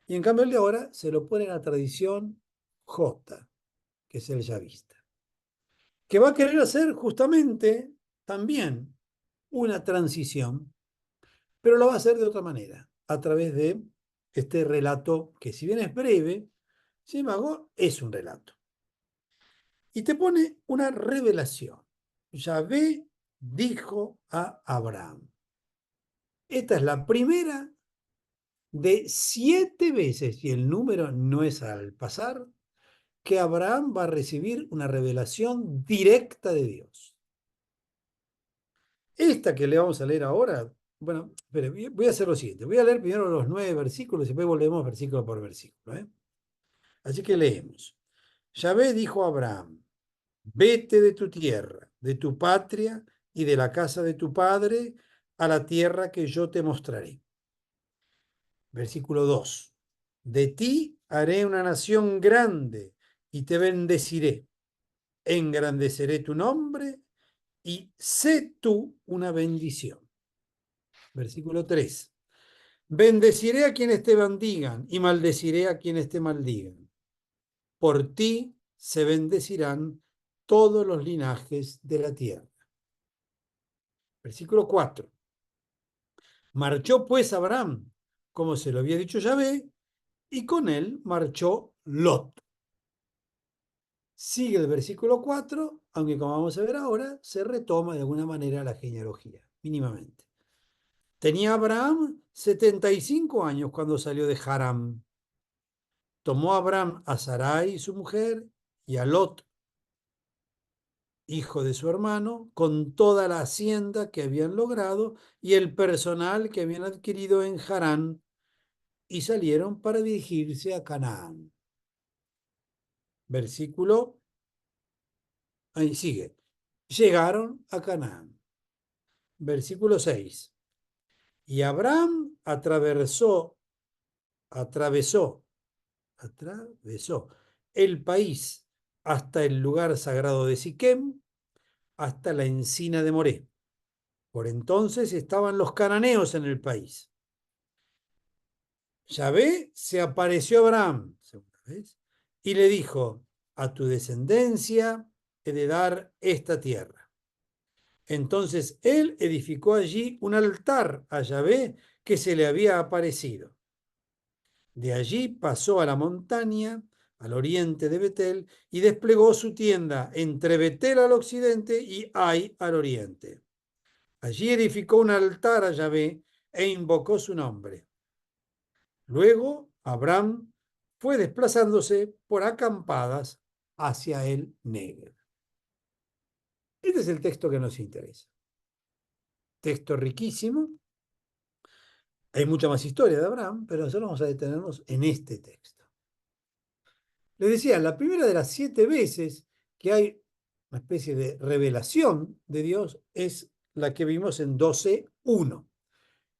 y en cambio el de ahora se lo ponen a la tradición J, que es el yavista, que va a querer hacer justamente también una transición, pero lo va a hacer de otra manera, a través de este relato que si bien es breve, sin embargo es un relato. Y te pone una revelación. Yahvé dijo a Abraham. Esta es la primera de 7 veces, y el número no es al pasar, que Abraham va a recibir una revelación directa de Dios. Esta que le vamos a leer ahora, bueno, espere, voy a hacer lo siguiente. Voy a leer primero los 9 versículos y después volvemos versículo por versículo, ¿eh? Así que leemos. Yahvé dijo a Abraham, vete de tu tierra, de tu patria y de la casa de tu padre a la tierra que yo te mostraré. Versículo 2. De ti haré una nación grande y te bendeciré. Engrandeceré tu nombre y sé tú una bendición. Versículo 3. Bendeciré a quienes te bendigan y maldeciré a quienes te maldigan. Por ti se bendecirán todos los linajes de la tierra. Versículo 4. Marchó pues Abraham, como se lo había dicho Yahvé, y con él marchó Lot. Sigue el versículo 4, aunque como vamos a ver ahora, se retoma de alguna manera la genealogía, mínimamente. Tenía Abraham 75 años cuando salió de Harán. Tomó Abraham a Sarai, su mujer, y a Lot, hijo de su hermano, con toda la hacienda que habían logrado y el personal que habían adquirido en Harán, y salieron para dirigirse a Canaán. Versículo, ahí sigue. Llegaron a Canaán. Versículo 6. Y Abraham atravesó el país hasta el lugar sagrado de Siquem, hasta la encina de Moré. Por entonces estaban los cananeos en el país. Yahvé se apareció a Abraham, segunda vez, y le dijo, a tu descendencia he de dar esta tierra. Entonces él edificó allí un altar a Yahvé que se le había aparecido. De allí pasó a la montaña, al oriente de Betel, y desplegó su tienda entre Betel al occidente y Ai al oriente. Allí edificó un altar a Yahvé e invocó su nombre. Luego Abraham fue desplazándose por acampadas hacia el Negev. Este es el texto que nos interesa. texto riquísimo. Hay mucha más historia de Abraham, pero nosotros vamos a detenernos en este texto. Les decía, la primera de las 7 veces que hay una especie de revelación de Dios es la que vimos en 12:1,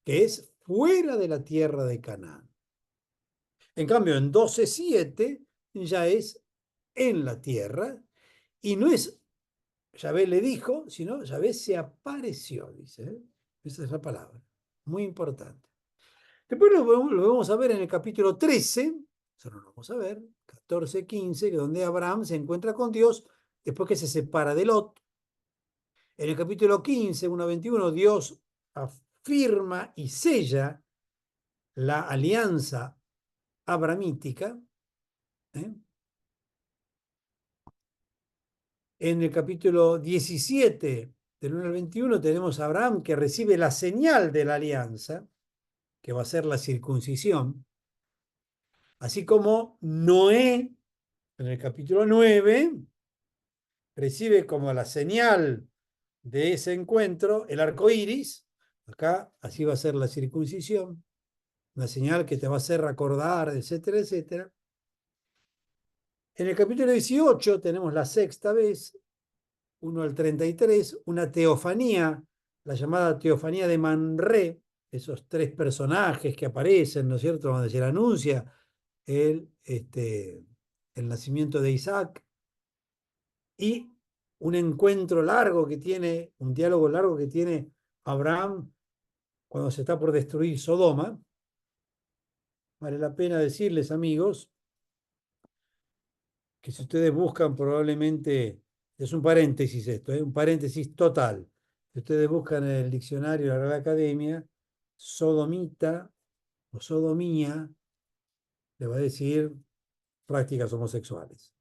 que es fuera de la tierra de Canaán. En cambio, en 12:7 ya es en la tierra, y no es Yahvé le dijo, sino Yahvé se apareció, dice. Esa es la palabra, muy importante. Después lo vamos a ver en el capítulo 13, eso no lo vamos a ver, 14-15, donde Abraham se encuentra con Dios después que se separa de Lot. En el capítulo 15, 1-21, Dios afirma y sella la alianza abramítica. En el capítulo 17, del 1 al 21, tenemos a Abraham que recibe la señal de la alianza, que va a ser la circuncisión. Así como Noé, en el capítulo 9, recibe como la señal de ese encuentro el arco iris. Acá así va a ser la circuncisión, una señal que te va a hacer recordar, etcétera, etcétera. En el capítulo 18 tenemos la sexta vez, 1 al 33, una teofanía, la llamada teofanía de Manré, esos 3 personajes que aparecen, ¿no es cierto?, donde se le anuncia el nacimiento de Isaac, y un encuentro largo que tiene, un diálogo largo que tiene Abraham cuando se está por destruir Sodoma. Vale la pena decirles, amigos, que si ustedes buscan probablemente, es un paréntesis esto, un paréntesis total. Si ustedes buscan en el diccionario de la Real Academia, sodomita o sodomía, le va a decir prácticas homosexuales.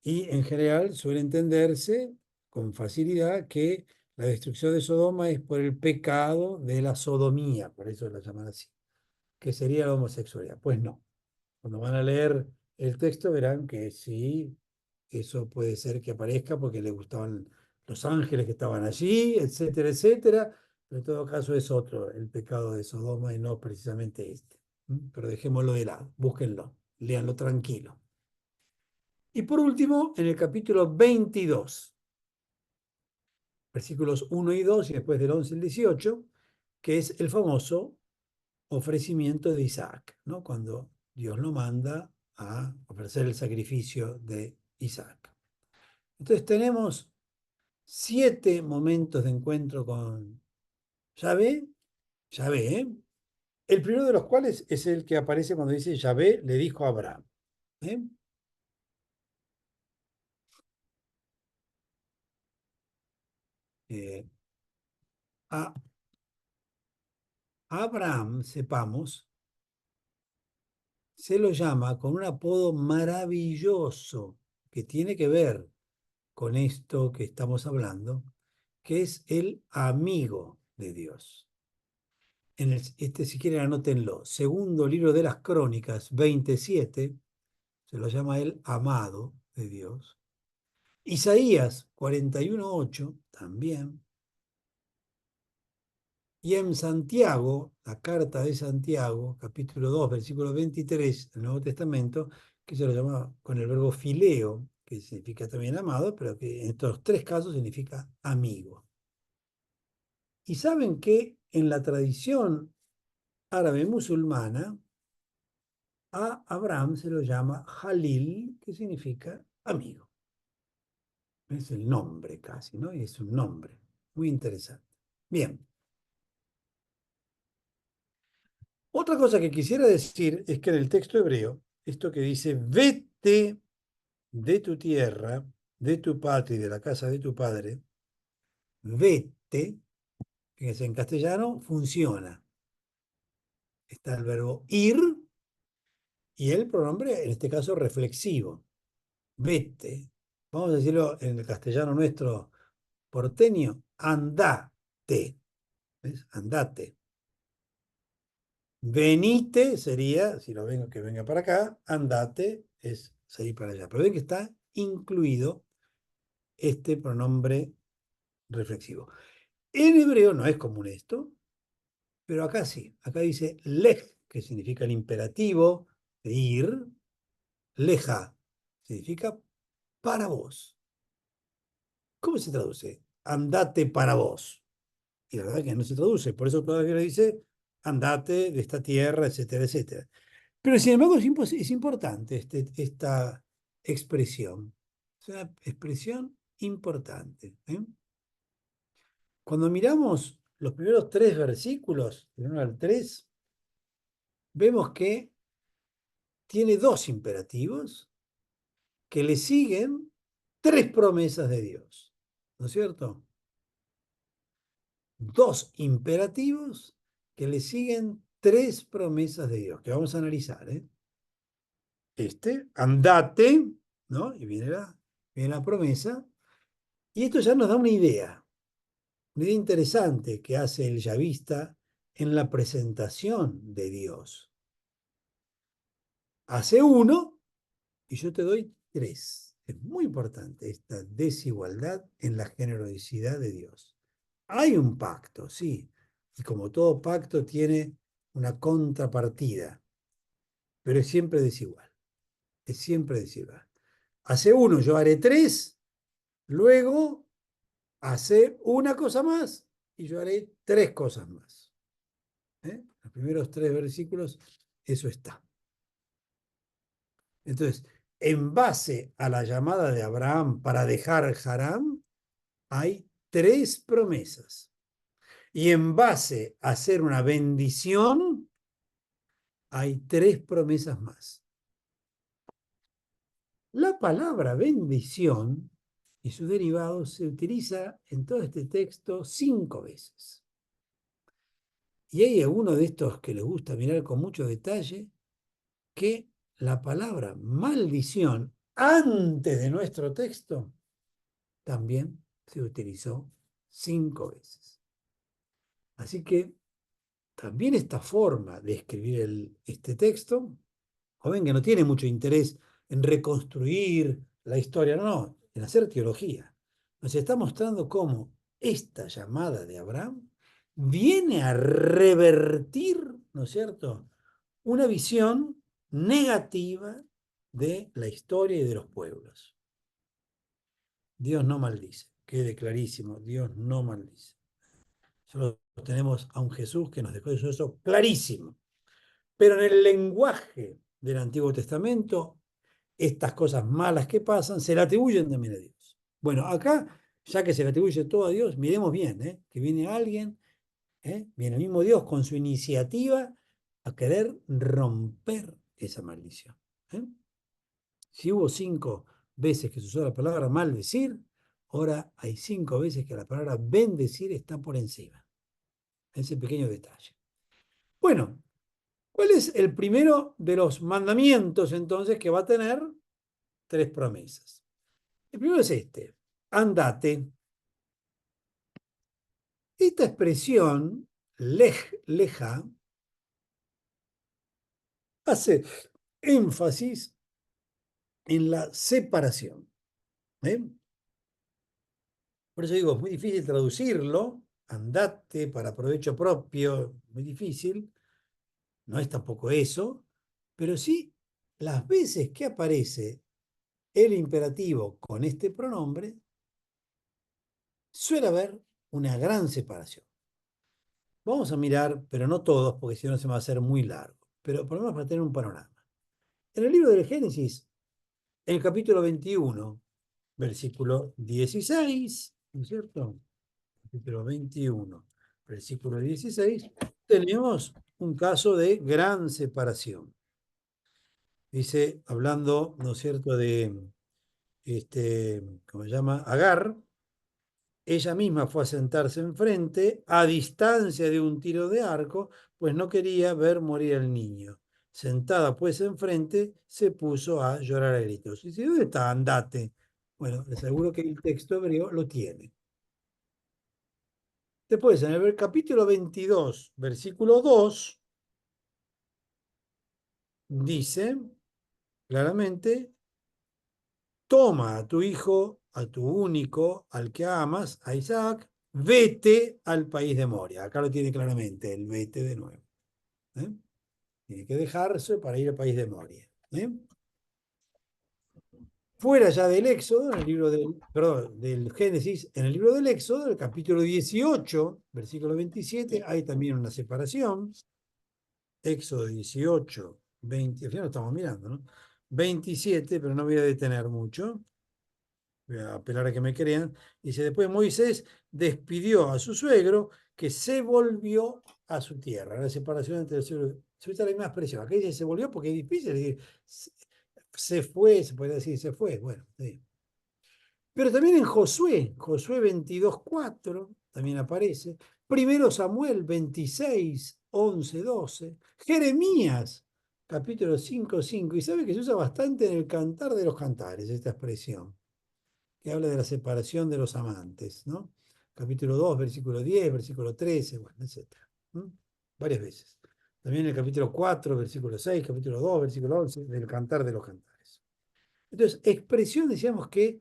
Y en general suele entenderse con facilidad que la destrucción de Sodoma es por el pecado de la sodomía, por eso la llaman así, que sería la homosexualidad. Pues no. Cuando van a leer el texto verán que sí, eso puede ser que aparezca porque le gustaban los ángeles que estaban allí, etcétera, etcétera, pero en todo caso es otro, el pecado de Sodoma y no precisamente este. Pero dejémoslo de lado, búsquenlo, léanlo tranquilo. Y por último, en el capítulo 22, versículos 1 y 2, y después del 11 al 18, que es el famoso ofrecimiento de Isaac, ¿no? Cuando Dios lo manda a ofrecer el sacrificio de Isaac. Entonces tenemos 7 momentos de encuentro con Yahvé, el primero de los cuales es el que aparece cuando dice Yahvé le dijo a Abraham. ¿eh? A Abraham, sepamos, se lo llama con un apodo maravilloso que tiene que ver con esto que estamos hablando, que es el amigo de Dios. Si quieren anótenlo, segundo libro de las Crónicas 27, se lo llama el amado de Dios. Isaías 41:8 también. Y en Santiago, la carta de Santiago, capítulo 2, versículo 23 del Nuevo Testamento, que se lo llama con el verbo fileo, que significa también amado, pero que en estos 3 casos significa amigo. Y saben que en la tradición árabe musulmana, a Abraham se lo llama Jalil, que significa amigo. Es el nombre casi, ¿no? Y es un nombre muy interesante. Bien. Otra cosa que quisiera decir es que en el texto hebreo, esto que dice, vete de tu tierra, de tu patria y de la casa de tu padre, vete, fíjense, en castellano funciona. Está el verbo ir y el pronombre, en este caso, reflexivo. Vete. Vamos a decirlo en el castellano nuestro porteño, andate. ¿Ves? Andate. Venite sería, si lo vengo que venga para acá, andate es seguir para allá. Pero ven que está incluido este pronombre reflexivo. En hebreo no es común esto, pero acá sí. Acá dice lej, que significa el imperativo de ir. Leja significa para vos. ¿Cómo se traduce? Andate para vos. Y la verdad que no se traduce. Por eso todavía le dice andate de esta tierra, etcétera, etcétera. Pero sin embargo es importante esta expresión. Es una expresión importante. Cuando miramos los primeros 3 versículos, del 1 al 3, vemos que tiene 2 imperativos que le siguen 3 promesas de Dios. ¿No es cierto? 2 imperativos que le siguen 3 promesas de Dios, que vamos a analizar. Andate, ¿no? Y viene la promesa. Y esto ya nos da una idea interesante que hace el yavista en la presentación de Dios. Hace 1 y yo te doy 3. Es muy importante esta desigualdad en la generosidad de Dios. Hay un pacto, sí, y como todo pacto tiene una contrapartida, pero es siempre desigual. Es siempre desigual. Hace 1, yo haré 3, luego hace una cosa más y yo haré 3 cosas más. Los primeros 3 versículos, eso está. Entonces, en base a la llamada de Abraham para dejar Harán, hay 3 promesas. Y en base a hacer una bendición, hay 3 promesas más. La palabra bendición y sus derivados se utiliza en todo este texto 5 veces. Y hay algunos de estos que les gusta mirar con mucho detalle, que la palabra maldición, antes de nuestro texto, también se utilizó 5 veces. Así que también esta forma de escribir este texto, o ven que no tiene mucho interés en reconstruir la historia, no, en hacer teología. Nos está mostrando cómo esta llamada de Abraham viene a revertir, ¿no es cierto?, una visión negativa de la historia y de los pueblos. Dios no maldice, quede clarísimo, Dios no maldice. Solo tenemos a un Jesús que nos dejó eso clarísimo. Pero en el lenguaje del Antiguo Testamento, estas cosas malas que pasan se le atribuyen también a Dios. Bueno, acá, ya que se le atribuye todo a Dios, miremos bien, que viene alguien, viene el mismo Dios con su iniciativa a querer romper esa maldición. Si hubo 5 veces que se usó la palabra maldecir, ahora hay 5 veces que la palabra bendecir está por encima. Ese pequeño detalle. Bueno, ¿cuál es el primero de los mandamientos entonces que va a tener 3 promesas? El primero es andate. Esta expresión, leja, hace énfasis en la separación. Por eso digo, es muy difícil traducirlo, andate para provecho propio, muy difícil, no es tampoco eso, pero sí las veces que aparece el imperativo con este pronombre, suele haber una gran separación. Vamos a mirar, pero no todos, porque si no se me va a hacer muy largo, pero por lo menos para tener un panorama. En el libro del Génesis, en el capítulo 21, versículo 16, ¿no es cierto? Capítulo 21, versículo 16, tenemos un caso de gran separación. Dice, hablando, ¿no es cierto?, de, ¿cómo se llama? Agar. Ella misma fue a sentarse enfrente, a distancia de un tiro de arco, pues no quería ver morir al niño. Sentada pues enfrente, se puso a llorar a gritos. Y dice, ¿dónde está? Andate. Bueno, les aseguro que el texto hebreo lo tiene. Después, en el capítulo 22, versículo 2, dice claramente, toma a tu hijo, a tu único, al que amas, a Isaac, vete al país de Moria. Acá lo tiene claramente, el vete de nuevo. ¿Eh? Tiene que dejarse para ir al país de Moria. ¿Eh? Fuera ya del Éxodo, en el libro perdón, del Génesis, en el libro del Éxodo, el capítulo 18, versículo 27, hay también una separación. Éxodo 18, 20, al final lo estamos mirando, ¿no? 27, pero no voy a detener mucho. Voy a apelar a que me crean. Dice, después Moisés despidió a su suegro, que se volvió a su tierra. La separación entre el suegro. Se usa la misma expresión. Aquí dice se volvió porque es difícil decir. Se fue, se puede decir se fue. Bueno, sí. Pero también en Josué 22:4 también aparece. Primero Samuel 26:11-12. Jeremías, capítulo 5:5. Y sabe que se usa bastante en el Cantar de los Cantares, esta expresión, que habla de la separación de los amantes, ¿no? Capítulo 2, versículo 10, versículo 13, bueno, etc. Varias veces. También en el capítulo 4, versículo 6, capítulo 2, versículo 11, del Cantar de los Cantares. Entonces, expresión, decíamos, que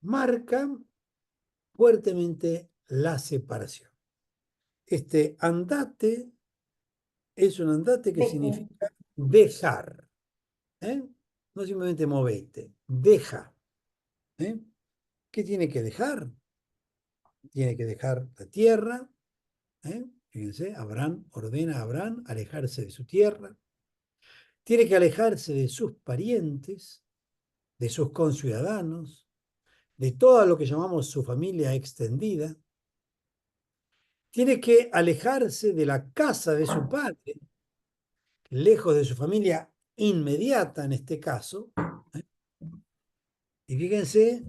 marcan fuertemente la separación. Este andate es un andate que significa dejar. ¿Eh? No simplemente movete, deja. ¿Eh? ¿Qué tiene que dejar? Tiene que dejar la tierra. Fíjense, Abraham ordena a Abraham alejarse de su tierra. Tiene que alejarse de sus parientes, de sus conciudadanos, de todo lo que llamamos su familia extendida. Tiene que alejarse de la casa de su padre, lejos de su familia inmediata en este caso. ¿Eh? Y fíjense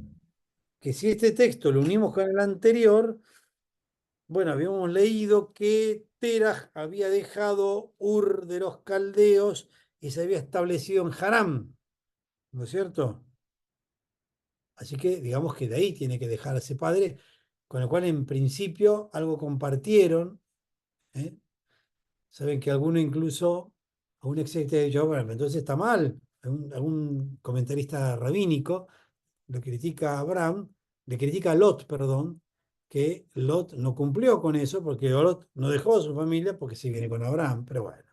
que si este texto lo unimos con el anterior, bueno, habíamos leído que Teraj había dejado Ur de los Caldeos y se había establecido en Haram, ¿no es cierto? Así que digamos que de ahí tiene que dejar a ese padre, con el cual en principio algo compartieron. ¿Eh? Saben que alguno incluso, algún exégeta ha dicho, bueno, entonces está mal. Algún comentarista rabínico lo critica a Abraham, le critica a Lot, perdón, que Lot no cumplió con eso, porque Lot no dejó a su familia porque sí viene con Abraham, pero bueno,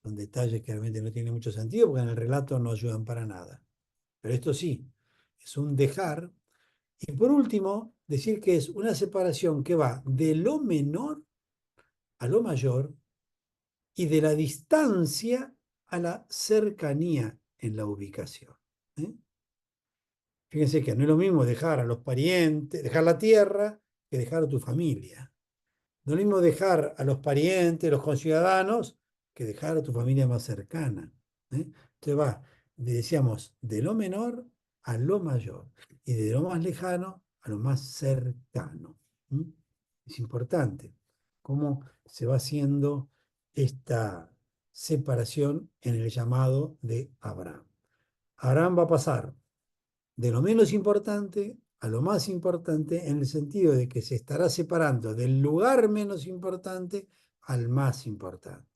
son detalles que realmente no tienen mucho sentido porque en el relato no ayudan para nada. Pero esto sí, es un dejar. Y por último, decir que es una separación que va de lo menor a lo mayor y de la distancia a la cercanía en la ubicación. ¿Eh? Fíjense que no es lo mismo dejar a los parientes, dejar la tierra, que dejar a tu familia. No es lo mismo dejar a los parientes, los conciudadanos, que dejar a tu familia más cercana. ¿Eh? Entonces va, decíamos, de lo menor a lo mayor y de lo más lejano a lo más cercano. ¿Mm? Es importante cómo se va haciendo esta separación en el llamado de Abraham. Abraham va a pasar de lo menos importante a lo más importante en el sentido de que se estará separando del lugar menos importante al más importante.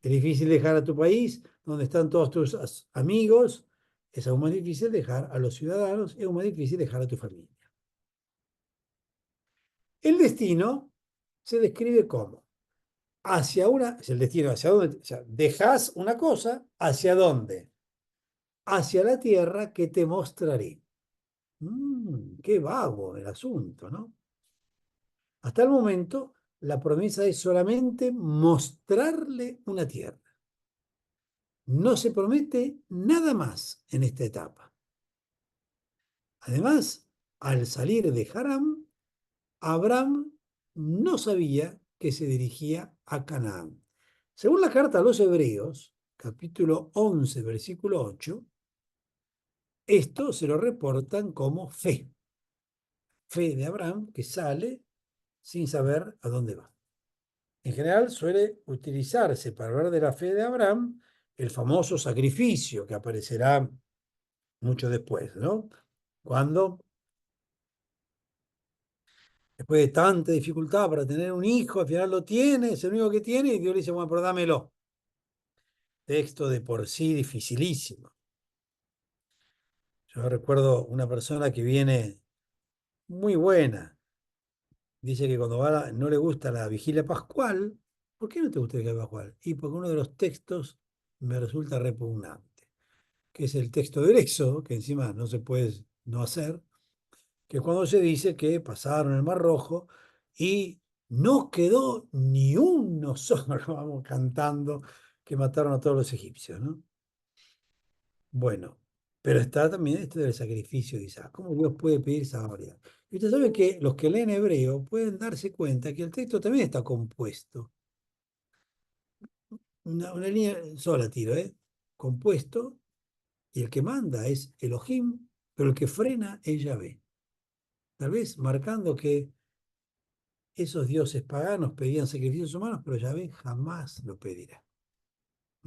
Es difícil dejar a tu país, donde están todos tus amigos, es aún más difícil dejar a los ciudadanos, es aún más difícil dejar a tu familia. El destino se describe como hacia una, es el destino, hacia dónde, o sea, dejas una cosa, ¿hacia dónde? Hacia la tierra que te mostraré. Qué vago el asunto, ¿no? Hasta el momento, la promesa es solamente mostrarle una tierra. No se promete nada más en esta etapa. Además, al salir de Haram, Abraham no sabía que se dirigía a Canaán. Según la carta a los Hebreos, capítulo 11, versículo 8, esto se lo reportan como fe. Fe de Abraham que sale sin saber a dónde va. En general suele utilizarse para hablar de la fe de Abraham el famoso sacrificio que aparecerá mucho después, ¿no? Cuando, después de tanta dificultad para tener un hijo, al final lo tiene, es el único que tiene, y Dios le dice, bueno, pero dámelo. Texto de por sí dificilísimo. Yo recuerdo una persona que viene muy buena dice que cuando no le gusta la vigilia pascual, ¿por qué no te gusta la vigilia pascual? Y porque uno de los textos me resulta repugnante, que es el texto del Éxodo, que encima no se puede no hacer, que cuando se dice que pasaron el Mar Rojo y no quedó ni uno solo, vamos cantando, que mataron a todos los egipcios, ¿no? Bueno, pero está también esto del sacrificio de Isaac. ¿Cómo Dios puede pedir esa barbaridad? Y usted sabe que los que leen hebreo pueden darse cuenta que el texto también está compuesto. Una línea sola tiro, ¿eh? Compuesto, y el que manda es Elohim, pero el que frena es Yahvé. Tal vez marcando que esos dioses paganos pedían sacrificios humanos, pero Yahvé jamás lo pedirá.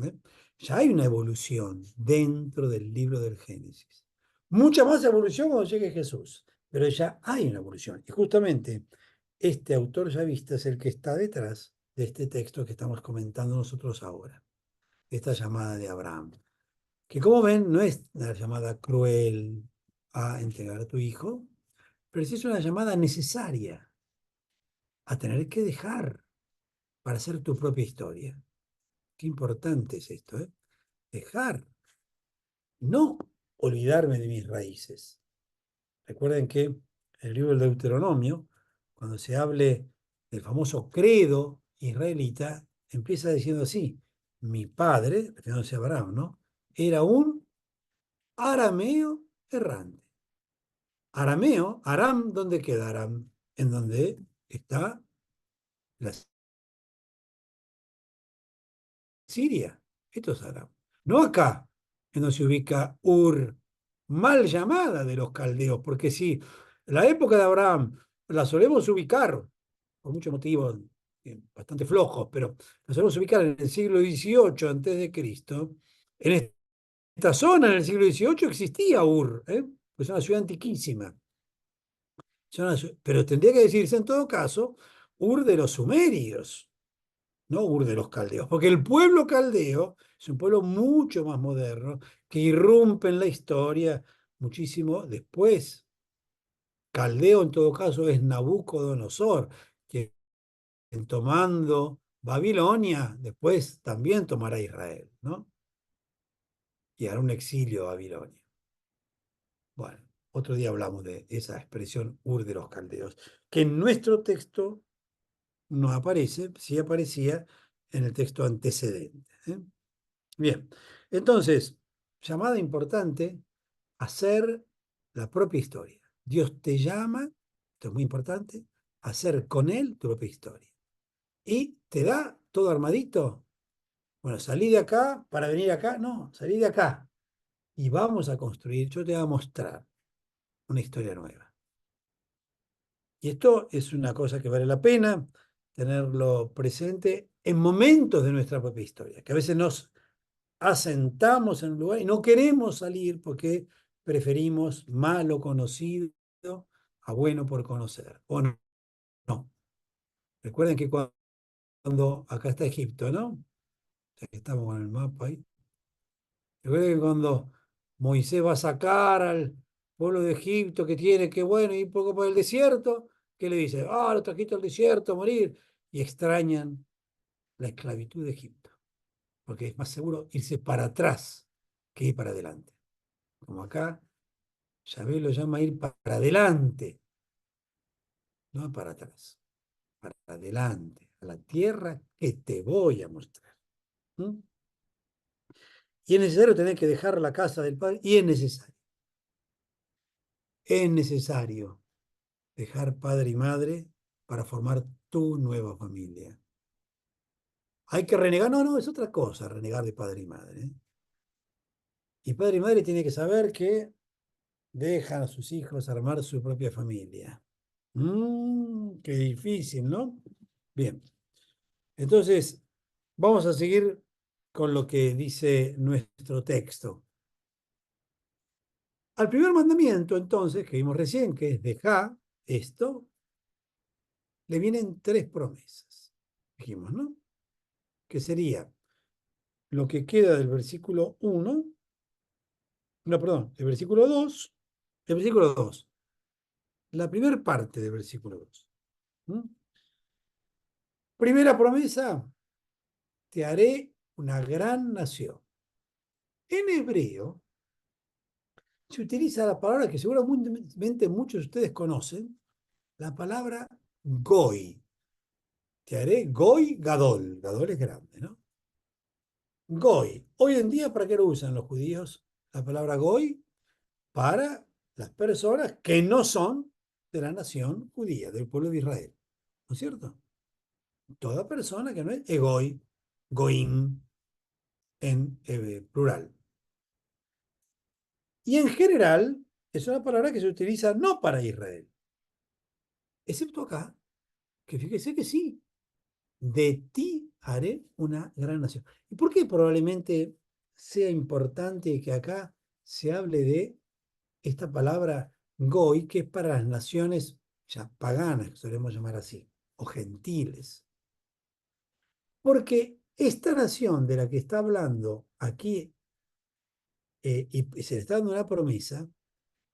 ¿Eh? Ya hay una evolución dentro del libro del Génesis. Mucha más evolución cuando llegue Jesús, pero ya hay una evolución. Y justamente este autor yavista es el que está detrás de este texto que estamos comentando nosotros ahora, esta llamada de Abraham, que como ven no es una llamada cruel a entregar a tu hijo, pero sí es una llamada necesaria a tener que dejar para hacer tu propia historia. Qué importante es esto, ¿eh? Dejar, no olvidarme de mis raíces. Recuerden que en el libro del Deuteronomio, cuando se hable del famoso credo israelita, empieza diciendo así: mi padre, refiriéndose a Abraham, ¿no? Era un arameo errante. Arameo, Aram, ¿dónde queda Aram? En donde está la Siria. Esto es Aram. No acá, en donde se ubica Ur, mal llamada de los caldeos, porque si la época de Abraham la solemos ubicar, por muchos motivos bastante flojos, pero la solemos ubicar en el siglo XVIII antes de Cristo, en esta zona, en el siglo XVIII, existía Ur, pues es una ciudad antiquísima. Pero tendría que decirse en todo caso Ur de los sumerios, no Ur de los caldeos, porque el pueblo caldeo es un pueblo mucho más moderno que irrumpe en la historia muchísimo después. Caldeo en todo caso es Nabucodonosor, que tomando Babilonia después también tomará Israel, ¿no? Y hará un exilio a Babilonia. Bueno, otro día hablamos de esa expresión Ur de los caldeos, que en nuestro texto no aparece, sí aparecía en el texto antecedente. Bien, entonces, llamada importante, hacer la propia historia. Dios te llama, esto es muy importante, a hacer con Él tu propia historia. Y te da todo armadito. Bueno, salí de acá para venir acá. No, salí de acá. Y vamos a construir, yo te voy a mostrar una historia nueva. Y esto es una cosa que vale la pena tenerlo presente en momentos de nuestra propia historia, que a veces nos asentamos en un lugar y no queremos salir porque preferimos malo conocido a bueno por conocer. ¿O no? No. Recuerden que cuando acá está Egipto, ¿no? Estamos con el mapa ahí. Recuerden que cuando Moisés va a sacar al pueblo de Egipto que tiene que, bueno, ir un poco por el desierto, ¿qué le dice? Ah, lo trajiste al desierto a morir. Y extrañan la esclavitud de Egipto, porque es más seguro irse para atrás que ir para adelante. Como acá, Yahvé lo llama ir para adelante, no para atrás, para adelante, a la tierra que te voy a mostrar. ¿Mm? Y es necesario tener que dejar la casa del padre, y es necesario dejar padre y madre para formar tu nueva familia. Hay que renegar, no, no, es otra cosa renegar de padre y madre. Y padre y madre tienen que saber que dejan a sus hijos armar su propia familia. Qué difícil, ¿no? Bien, entonces vamos a seguir con lo que dice nuestro texto. Al primer mandamiento, entonces, que vimos recién, que es dejar esto, le vienen tres promesas, dijimos, ¿no? Que sería lo que queda del versículo 1, no, perdón, del versículo 2, la primera parte del versículo 2. ¿Mm? Primera promesa, te haré una gran nación. En hebreo se utiliza la palabra que seguramente muchos de ustedes conocen, la palabra goy. Te haré goy gadol. Gadol es grande, ¿no? Goy. Hoy en día, ¿para qué lo usan los judíos? La palabra goy para las personas que no son de la nación judía, del pueblo de Israel. ¿No es cierto? Toda persona que no es egoy, goim, en plural. Y en general es una palabra que se utiliza no para Israel, excepto acá, que fíjese que sí, de ti haré una gran nación. ¿Y por qué probablemente sea importante que acá se hable de esta palabra goy, que es para las naciones ya paganas, que solemos llamar así, o gentiles? Porque esta nación de la que está hablando aquí, y se le está dando una promesa,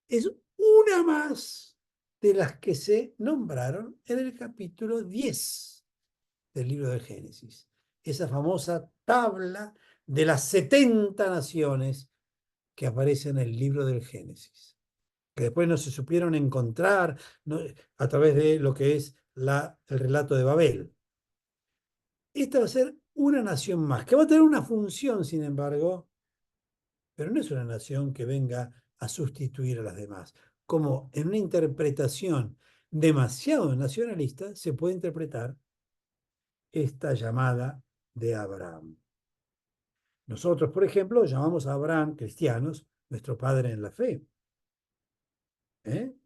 es una más de las que se nombraron en el capítulo 10 del libro del Génesis. Esa famosa tabla de las 70 naciones que aparece en el libro del Génesis, que después no se supieron encontrar, ¿no?, a través de lo que es el relato de Babel. Esta va a ser una nación más, que va a tener una función, sin embargo, pero no es una nación que venga a sustituir a las demás. Como en una interpretación demasiado nacionalista se puede interpretar esta llamada de Abraham. Nosotros, por ejemplo, llamamos a Abraham, cristianos, nuestro padre en la fe. ¿Eh?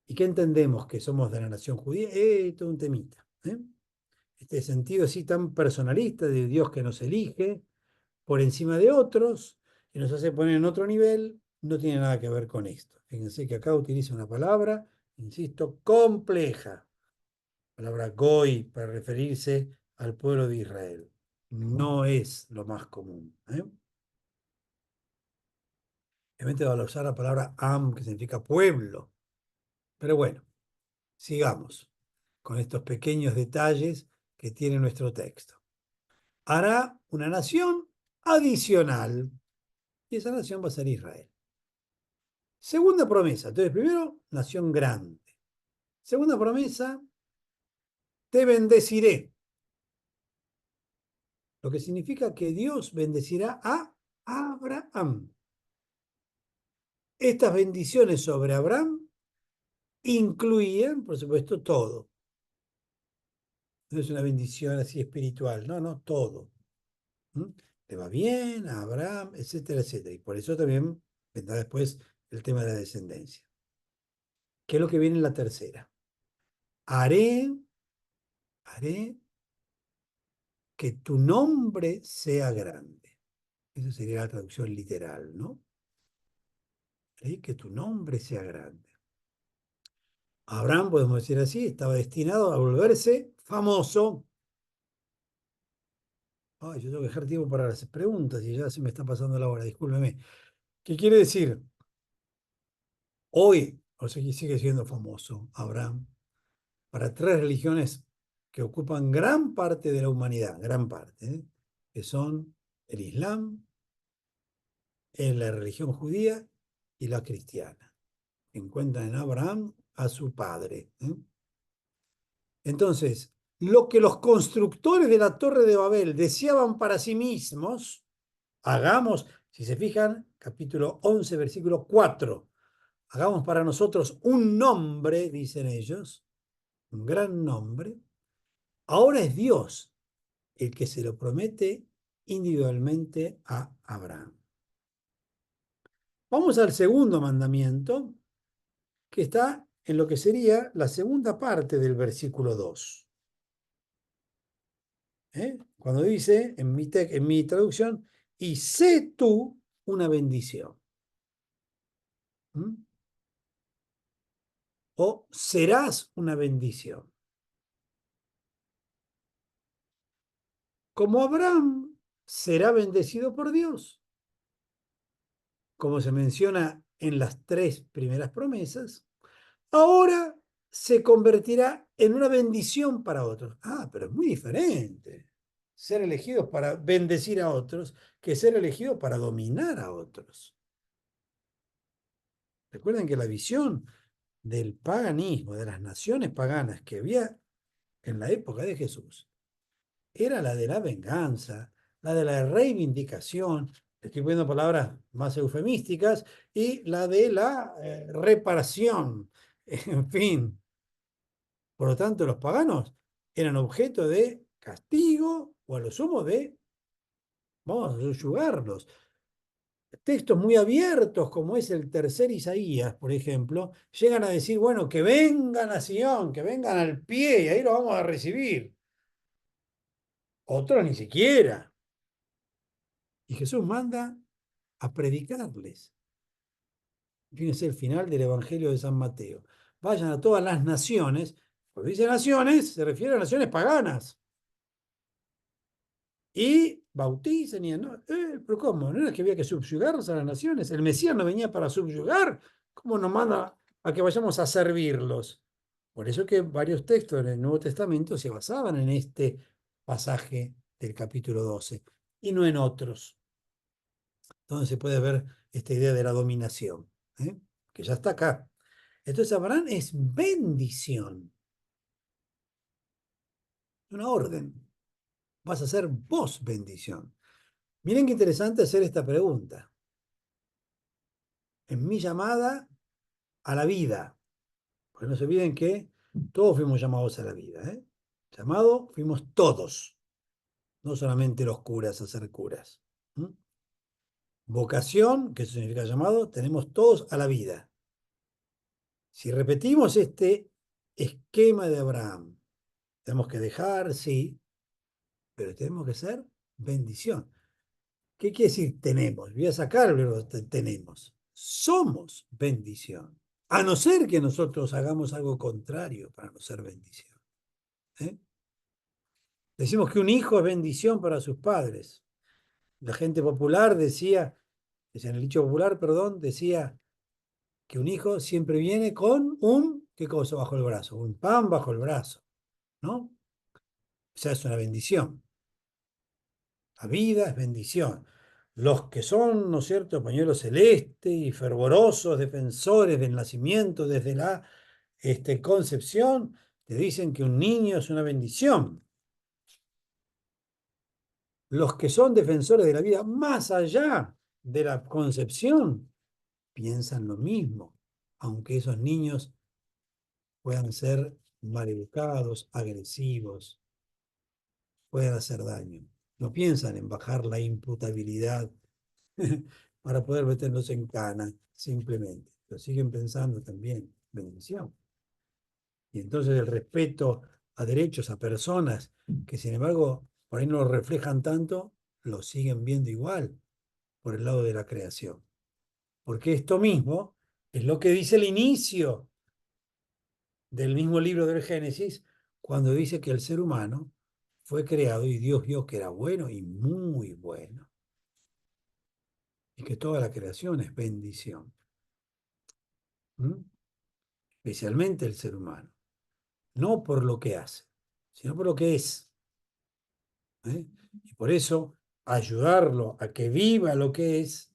¿Y qué entendemos? Que somos de la nación judía. Todo un temita. Este sentido así tan personalista de Dios que nos elige por encima de otros y nos hace poner en otro nivel, no tiene nada que ver con esto. Fíjense que acá utiliza una palabra, insisto, compleja. Palabra goy para referirse al pueblo de Israel. No es lo más común. Obviamente va a usar la palabra am, que significa pueblo. Pero bueno, sigamos con estos pequeños detalles que tiene nuestro texto. Hará una nación adicional y esa nación va a ser Israel. Segunda promesa. Entonces, primero, nación grande. Segunda promesa, te bendeciré. Lo que significa que Dios bendecirá a Abraham. Estas bendiciones sobre Abraham incluían, por supuesto, todo. No es una bendición así espiritual, no, todo. Le va bien a Abraham, etcétera, etcétera. Y por eso también vendrá después el tema de la descendencia. ¿Qué es lo que viene en la tercera? Haré que tu nombre sea grande. Esa sería la traducción literal, ¿no? Haré que tu nombre sea grande. Abraham, podemos decir así, estaba destinado a volverse famoso. Ay, yo tengo que dejar tiempo para las preguntas y ya se me está pasando la hora, discúlpeme. ¿Qué quiere decir? Hoy, o sea, que sigue siendo famoso Abraham para tres religiones que ocupan gran parte de la humanidad, gran parte, que son el Islam, la religión judía y la cristiana. Encuentran en Abraham a su padre. Entonces, lo que los constructores de la Torre de Babel deseaban para sí mismos, hagamos, si se fijan, capítulo 11, versículo 4, hagamos para nosotros un nombre, dicen ellos, un gran nombre. Ahora es Dios el que se lo promete individualmente a Abraham. Vamos al segundo mandamiento, que está en lo que sería la segunda parte del versículo 2. Cuando dice en mi traducción, y sé tú una bendición. O serás una bendición. Como Abraham será bendecido por Dios, como se menciona en las tres primeras promesas, ahora se convertirá en una bendición para otros. Ah, pero es muy diferente ser elegidos para bendecir a otros que ser elegidos para dominar a otros. Recuerden que la visión del paganismo, de las naciones paganas que había en la época de Jesús, era la de la venganza, la de la reivindicación, estoy poniendo palabras más eufemísticas, y la de la reparación. En fin, por lo tanto, los paganos eran objeto de castigo o a lo sumo de, vamos a subyugarlos. Textos muy abiertos, como es el tercer Isaías, por ejemplo, llegan a decir, bueno, que vengan a Sion, que vengan al pie, y ahí lo vamos a recibir. Otros ni siquiera. Y Jesús manda a predicarles. Fíjense el final del Evangelio de San Mateo. Vayan a todas las naciones. Cuando dice naciones, se refiere a naciones paganas. Y bauticen y no, pero ¿cómo? ¿No era que había que subyugarnos a las naciones? ¿El Mesías no venía para subyugar? ¿Cómo nos manda a que vayamos a servirlos? Por eso que varios textos en el Nuevo Testamento se basaban en este pasaje del capítulo 12 y no en otros, donde se puede ver esta idea de la dominación, que ya está acá. Entonces Abraham es bendición, una orden. Vas a ser vos bendición. Miren qué interesante hacer esta pregunta. En mi llamada a la vida, porque no se olviden que todos fuimos llamados a la vida, ¿eh? Llamados fuimos todos, no solamente los curas a ser curas. Vocación, que eso significa llamado, tenemos todos a la vida. Si repetimos este esquema de Abraham, tenemos que dejar, sí, pero tenemos que ser bendición. ¿Qué quiere decir tenemos? Voy a sacar el verbo tenemos. Somos bendición. A no ser que nosotros hagamos algo contrario para no ser bendición. Decimos que un hijo es bendición para sus padres. La gente popular decía, en el dicho popular, perdón, decía que un hijo siempre viene con ¿qué cosa bajo el brazo? Un pan bajo el brazo, ¿no? O sea, es una bendición. La vida es bendición. Los que son, ¿no es cierto?, pañuelo celeste y fervorosos defensores del nacimiento desde la concepción, te dicen que un niño es una bendición. Los que son defensores de la vida más allá de la concepción piensan lo mismo, aunque esos niños puedan ser maleducados, agresivos, puedan hacer daño. No piensan en bajar la imputabilidad para poder meterlos en cana, simplemente. Lo siguen pensando también, bendición. Y entonces el respeto a derechos, a personas, que sin embargo por ahí no lo reflejan tanto, lo siguen viendo igual por el lado de la creación. Porque esto mismo es lo que dice el inicio del mismo libro del Génesis, cuando dice que el ser humano fue creado y Dios vio que era bueno y muy bueno. Y que toda la creación es bendición. Especialmente el ser humano. No por lo que hace, sino por lo que es. Y por eso, ayudarlo a que viva lo que es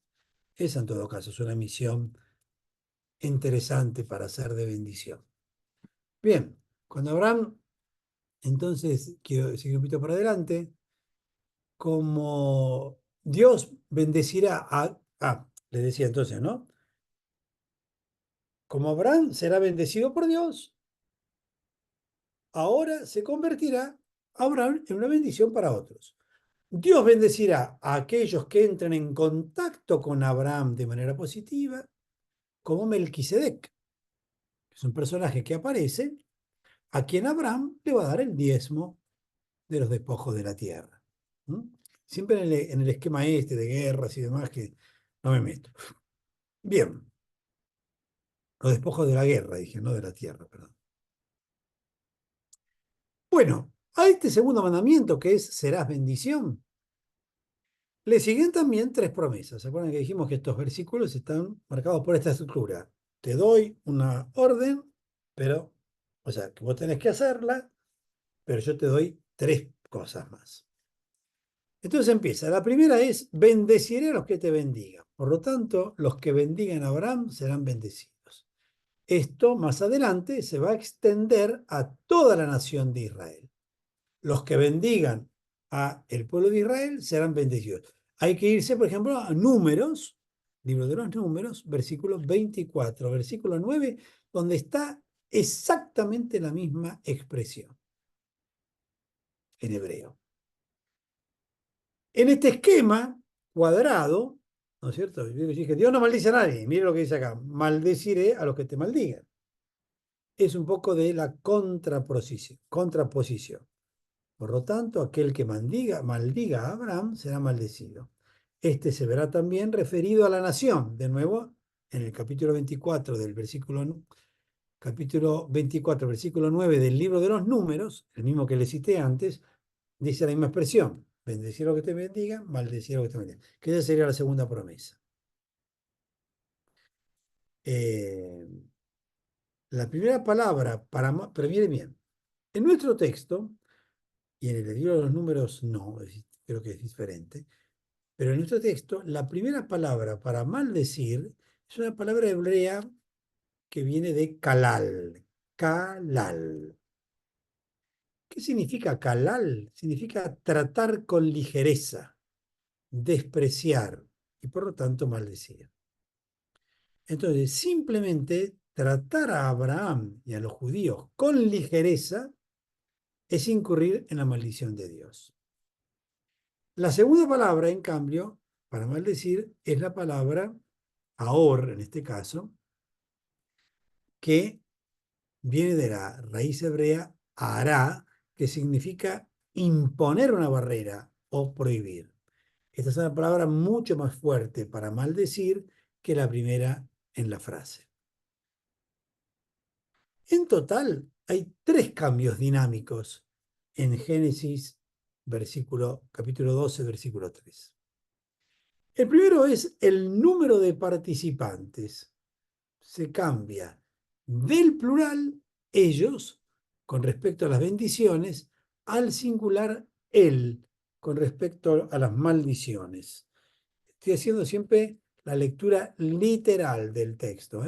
en todo caso es una misión interesante para ser de bendición. Bien, con Abraham, entonces, quiero seguir un poquito para adelante, como Dios bendecirá le decía entonces, ¿no? Como Abraham será bendecido por Dios, ahora se convertirá Abraham en una bendición para otros. Dios bendecirá a aquellos que entren en contacto con Abraham de manera positiva, como Melquisedec, que es un personaje que aparece, a quien Abraham le va a dar el diezmo de los despojos de la tierra. Siempre en el esquema de guerras y demás, que no me meto. Bien, los despojos de la guerra, dije, no de la tierra, perdón. Bueno, a este segundo mandamiento, que es serás bendición, le siguen también tres promesas. ¿Se acuerdan que dijimos que estos versículos están marcados por esta estructura? Te doy una orden, pero O sea, que vos tenés que hacerla, pero yo te doy 3 cosas más. Entonces empieza. La primera es, bendeciré a los que te bendigan. Por lo tanto, los que bendigan a Abraham serán bendecidos. Esto más adelante se va a extender a toda la nación de Israel. Los que bendigan a el pueblo de Israel serán bendecidos. Hay que irse, por ejemplo, a Números, libro de los Números, versículo 24, versículo 9, donde está exactamente la misma expresión en hebreo. En este esquema cuadrado, ¿no es cierto? Yo dije, Dios no maldice a nadie. Mire lo que dice acá, maldeciré a los que te maldigan. Es un poco de la contraposición. Por lo tanto, aquel que maldiga a Abraham será maldecido. Este se verá también referido a la nación. De nuevo, en el capítulo 24 capítulo 24, versículo 9 del libro de los Números, el mismo que le cité antes, dice la misma expresión. Bendecir a los que te bendigan, maldecir a los que te maldigan. Que esa sería la segunda promesa. La primera palabra pero mire bien, en nuestro texto, y en el libro de los Números no, creo que es diferente, pero en nuestro texto, la primera palabra para maldecir es una palabra hebrea que viene de kalal. Kalal. ¿Qué significa kalal? Significa tratar con ligereza, despreciar y por lo tanto maldecir. Entonces, simplemente tratar a Abraham y a los judíos con ligereza es incurrir en la maldición de Dios. La segunda palabra, en cambio, para maldecir, es la palabra ahor, en este caso, que viene de la raíz hebrea hará, que significa imponer una barrera o prohibir. Esta es una palabra mucho más fuerte para maldecir que la primera en la frase. En total, hay 3 cambios dinámicos en Génesis, capítulo 12, versículo 3. El primero es el número de participantes. Se cambia del plural, ellos, con respecto a las bendiciones, al singular, él, con respecto a las maldiciones. Estoy haciendo siempre la lectura literal del texto.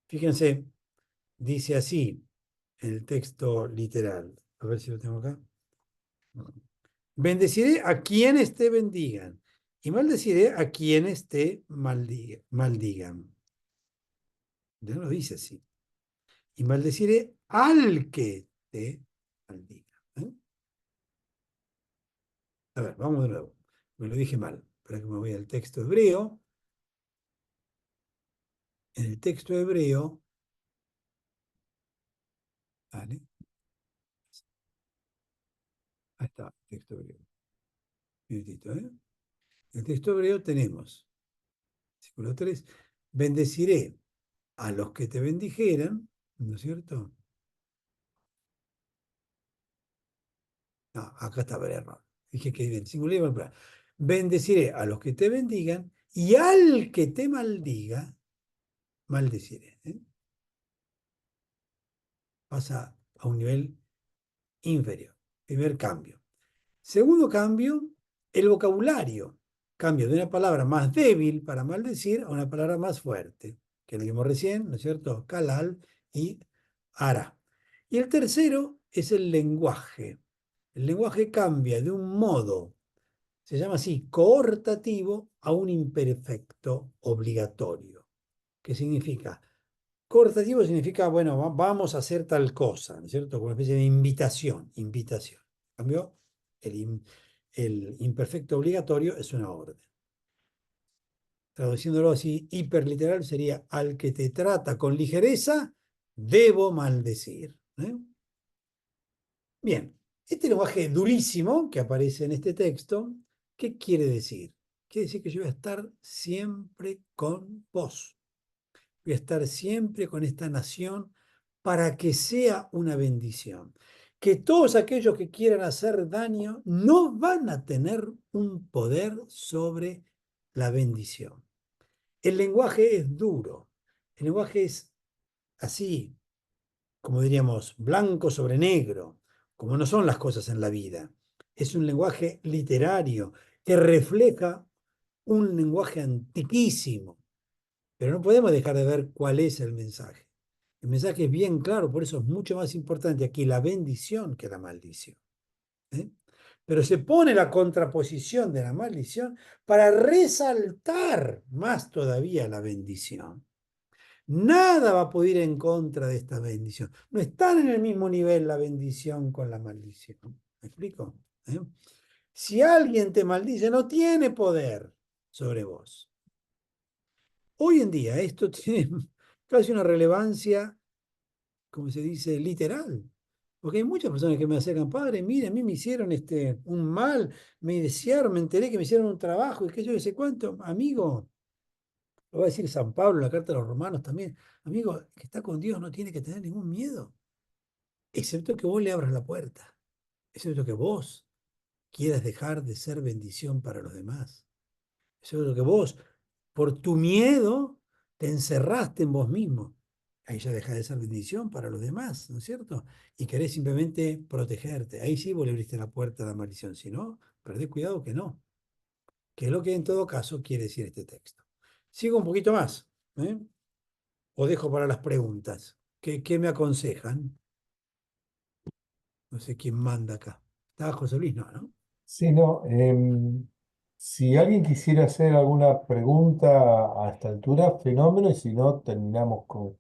Fíjense, dice así en el texto literal. A ver si lo tengo acá. Bendeciré a quienes te bendigan y maldeciré a quienes te maldigan. Ya no dice así. Y maldeciré al que te maldiga. A ver, vamos de nuevo. Me lo dije mal. Espera que me voy al texto hebreo. En el texto hebreo, ¿vale? Ahí está, el texto hebreo. Un minutito, ¿eh? En el texto hebreo tenemos, versículo 3, bendeciré a los que te bendijeran, ¿no es cierto? No, acá estaba el error. Dije que bien, singular y plural. Bendeciré a los que te bendigan y al que te maldiga, maldeciré. Pasa a un nivel inferior. Primer cambio. Segundo cambio, el vocabulario. Cambio de una palabra más débil para maldecir a una palabra más fuerte, que lo vimos recién, ¿no es cierto? Kalal y ara. Y el tercero es el lenguaje. El lenguaje cambia de un modo, se llama así, coortativo, a un imperfecto obligatorio. ¿Qué significa? Coortativo significa, bueno, vamos a hacer tal cosa, ¿no es cierto? Como una especie de invitación. En cambio, el imperfecto obligatorio es una orden. Traduciéndolo así, hiperliteral sería, al que te trata con ligereza, debo maldecir. Bien, este lenguaje durísimo que aparece en este texto, ¿qué quiere decir? Quiere decir que yo voy a estar siempre con vos. Voy a estar siempre con esta nación para que sea una bendición. Que todos aquellos que quieran hacer daño no van a tener un poder sobre la bendición. El lenguaje es duro, el lenguaje es así, como diríamos, blanco sobre negro, como no son las cosas en la vida. Es un lenguaje literario que refleja un lenguaje antiquísimo, pero no podemos dejar de ver cuál es el mensaje. El mensaje es bien claro, por eso es mucho más importante aquí la bendición que la maldición. ¿Eh? Pero se pone la contraposición de la maldición para resaltar más todavía la bendición. Nada va a poder ir en contra de esta bendición. No están en el mismo nivel la bendición con la maldición. ¿Me explico? ¿Eh? Si alguien te maldice, no tiene poder sobre vos. Hoy en día esto tiene casi una relevancia, como se dice, literal. Porque hay muchas personas que me acercan, padre, mire, a mí me hicieron un mal, me desearon, me enteré que me hicieron un trabajo y que yo no sé cuánto. Amigo, lo va a decir San Pablo en la carta a los romanos también. Amigo, el que está con Dios no tiene que tener ningún miedo, excepto que vos le abras la puerta, excepto que vos quieras dejar de ser bendición para los demás, excepto que vos, por tu miedo, te encerraste en vos mismo. Ahí ya deja de ser bendición para los demás, ¿no es cierto? Y querés simplemente protegerte. Ahí sí vos le abriste la puerta a la maldición. Si no, perdé cuidado que no. Que es lo que en todo caso quiere decir este texto. Sigo un poquito más, ¿eh? O dejo para las preguntas. ¿Qué me aconsejan? No sé quién manda acá. ¿Está José Luis? No, ¿no? Sí, no. Si alguien quisiera hacer alguna pregunta a esta altura, fenómeno, y si no, terminamos con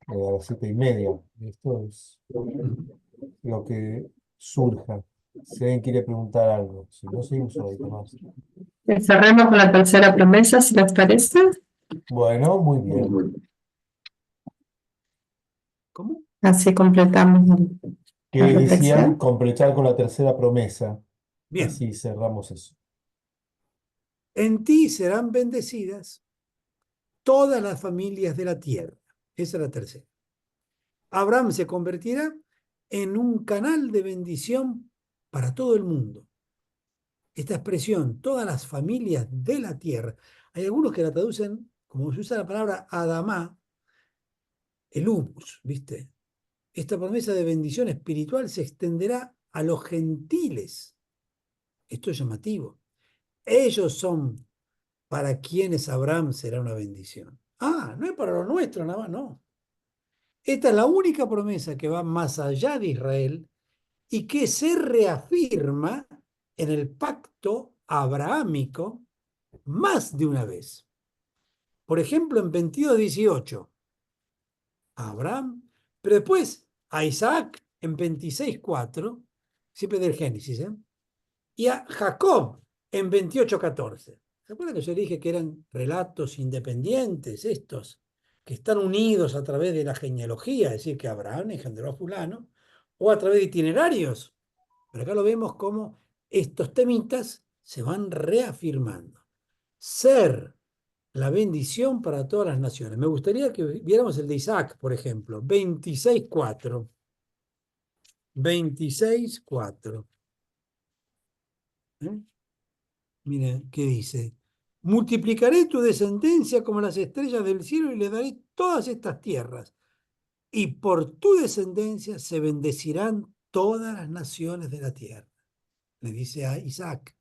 a las 7:30. Esto es Ujú. lo que surja. Si alguien quiere preguntar algo, si no, seguimos un ratito más. Cerremos con la tercera promesa, si les parece. Bueno, muy bien. ¿Cómo? Así completamos la Que decían reflexión. completar con la tercera promesa. Bien. Así cerramos eso. En ti serán bendecidas todas las familias de la tierra. Esa es la tercera. Abraham se convertirá en un canal de bendición para todo el mundo. Esta expresión, todas las familias de la tierra, hay algunos que la traducen, como se usa la palabra Adamá, el humus, ¿viste? Esta promesa de bendición espiritual se extenderá a los gentiles. Esto es llamativo. Ellos son para quienes Abraham será una bendición. Ah, no es para los nuestros nada más, no. Esta es la única promesa que va más allá de Israel y que se reafirma en el pacto abrahámico más de una vez. Por ejemplo, en 22:18, a Abraham, pero después a Isaac en 26:4, siempre del Génesis, ¿eh? Y a Jacob en 28:14. ¿Se acuerdan que yo dije que eran relatos independientes estos, que están unidos a través de la genealogía, es decir, que Abraham engendró a fulano, o a través de itinerarios? Pero acá lo vemos como estos temitas se van reafirmando. Ser la bendición para todas las naciones. Me gustaría que viéramos el de Isaac, por ejemplo, 26:4. 26:4. ¿Eh? Miren, ¿qué dice? Multiplicaré tu descendencia como las estrellas del cielo y le daré todas estas tierras. Y por tu descendencia se bendecirán todas las naciones de la tierra. Le dice a Isaac.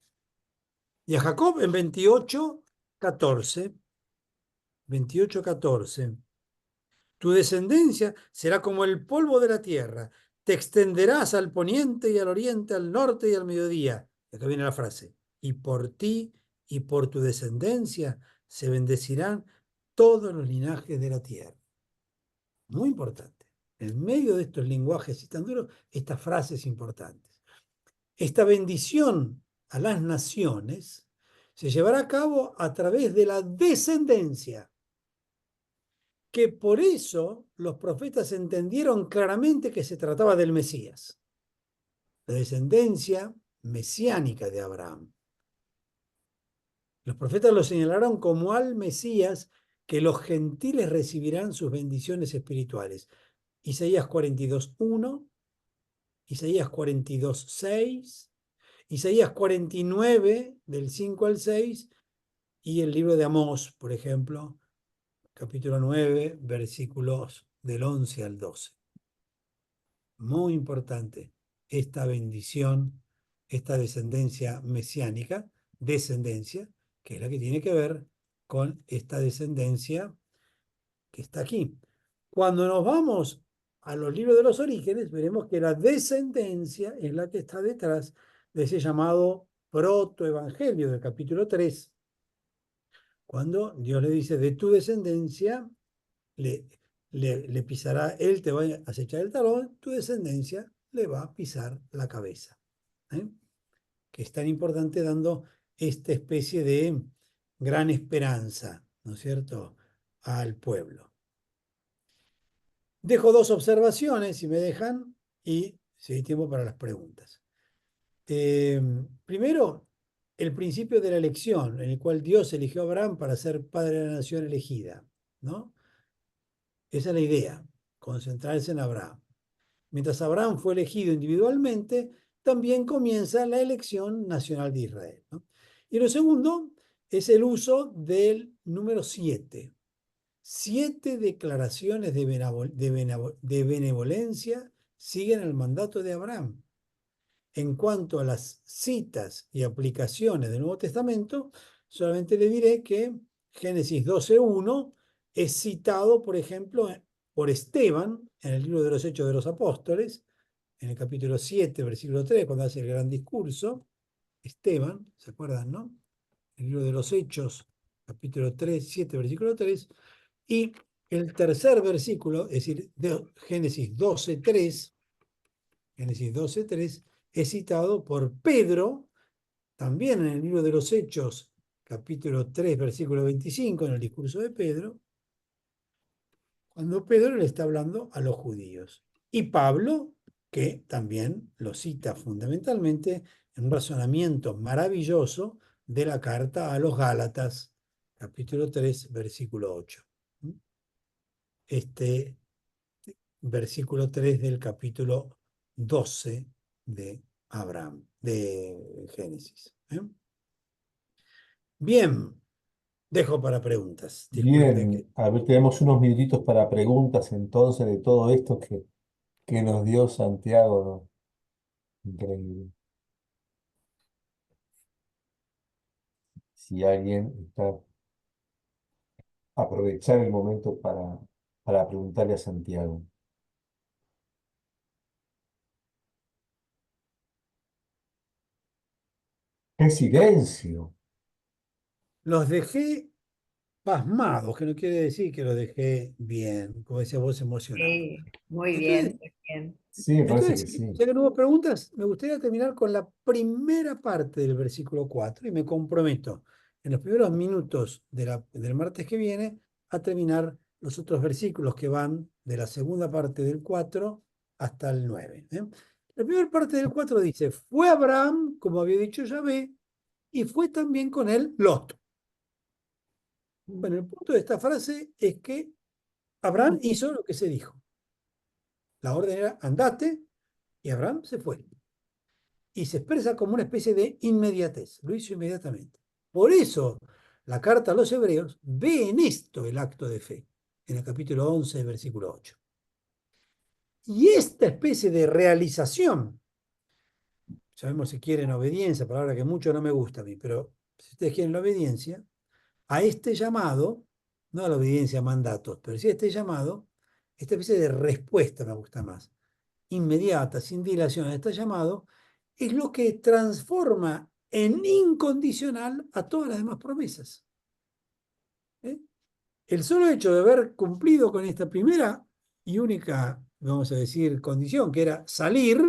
Y a Jacob en 28:14. 28:14. Tu descendencia será como el polvo de la tierra. Te extenderás al poniente y al oriente, al norte y al mediodía. Y acá viene la frase. Y por ti y por tu descendencia se bendecirán todos los linajes de la tierra. Muy importante. En medio de estos lenguajes tan duros, estas frases importantes. Esta bendición a las naciones se llevará a cabo a través de la descendencia, que por eso los profetas entendieron claramente que se trataba del Mesías, la descendencia mesiánica de Abraham. Los profetas lo señalaron como al Mesías que los gentiles recibirán sus bendiciones espirituales. Isaías 42:1, Isaías 42:6, Isaías 49 del 5 al 6 y el libro de Amós, por ejemplo, capítulo 9, versículos del 11 al 12. muy importante, esta bendición, esta descendencia mesiánica, descendencia, que es la que tiene que ver con esta descendencia que está aquí. Cuando nos vamos a los libros de los orígenes, veremos que la descendencia es la que está detrás de ese llamado protoevangelio del capítulo 3, cuando Dios le dice, de tu descendencia le pisará, él te va a acechar el talón, tu descendencia le va a pisar la cabeza. ¿Eh? Que es tan importante dando esta especie de gran esperanza, ¿no es cierto?, al pueblo. Dejo dos observaciones, si me dejan, y si hay tiempo para las preguntas. Primero, el principio de la elección, en el cual Dios eligió a Abraham para ser padre de la nación elegida, ¿no? Esa es la idea, concentrarse en Abraham. Mientras Abraham fue elegido individualmente, también comienza la elección nacional de Israel, ¿no? Y lo segundo es el uso del número 7. 7 declaraciones de benevolencia siguen el mandato de Abraham. En cuanto a las citas y aplicaciones del Nuevo Testamento, solamente le diré que Génesis 12:1 es citado, por ejemplo, por Esteban en el libro de los Hechos de los Apóstoles, en el capítulo 7, versículo 3, cuando hace el gran discurso. Esteban, ¿se acuerdan, no? El libro de los Hechos, capítulo 3, 7, versículo 3. Y el tercer versículo, es decir, de Génesis 12:3, Génesis 12:3, es citado por Pedro, también en el libro de los Hechos, capítulo 3, versículo 25, en el discurso de Pedro, cuando Pedro le está hablando a los judíos. Y Pablo, que también lo cita fundamentalmente en un razonamiento maravilloso de la carta a los Gálatas, capítulo 3, versículo 8. Este versículo 3 del capítulo 12 de Abraham, de Génesis. Bien, dejo para preguntas. Disculpe Bien, a ver, tenemos unos minutitos para preguntas entonces de todo esto que nos dio Santiago, ¿no? Increíble. Si alguien está, aprovechar el momento para preguntarle a Santiago. ¡Qué silencio! los dejé pasmados, que no quiere decir que los dejé bien, como decía vos, emocionados. Sí, muy Entonces, bien, muy bien. Sí, me parece que Entonces, sí. ya que no hubo preguntas, me gustaría terminar con la primera parte del versículo 4 y me comprometo en los primeros minutos del martes que viene a terminar los otros versículos que van de la segunda parte del 4 hasta el 9. La primera parte del 4 dice, fue Abraham, como había dicho Yahvé, y fue también con él Lot. Bueno, el punto de esta frase es que Abraham hizo lo que se dijo. La orden era, andate, y Abraham se fue. Y se expresa como una especie de inmediatez. Lo hizo inmediatamente. Por eso, la carta a los hebreos ve en esto el acto de fe, en el capítulo 11, versículo 8. Y esta especie de realización, sabemos si quieren obediencia, palabra que mucho no me gusta a mí, pero si ustedes quieren la obediencia, a este llamado, no a la obediencia a mandatos, pero sí a este llamado, esta especie de respuesta me gusta más, inmediata, sin dilación a este llamado, es lo que transforma en incondicional a todas las demás promesas. El solo hecho de haber cumplido con esta primera y única, vamos a decir, condición, que era salir,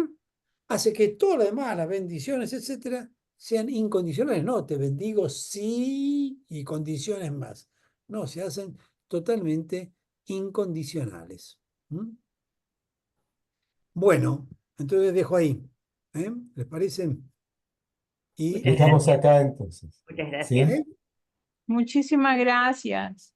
hace que todas las demás, las bendiciones, etcétera, sean incondicionales. No, te bendigo sí y condiciones más. No, se hacen totalmente incondicionales. Bueno, entonces dejo ahí. ¿Les parece? Y Muchas Dejamos gracias. acá entonces. Muchas ¿Sí? gracias. ¿eh? Muchísimas gracias.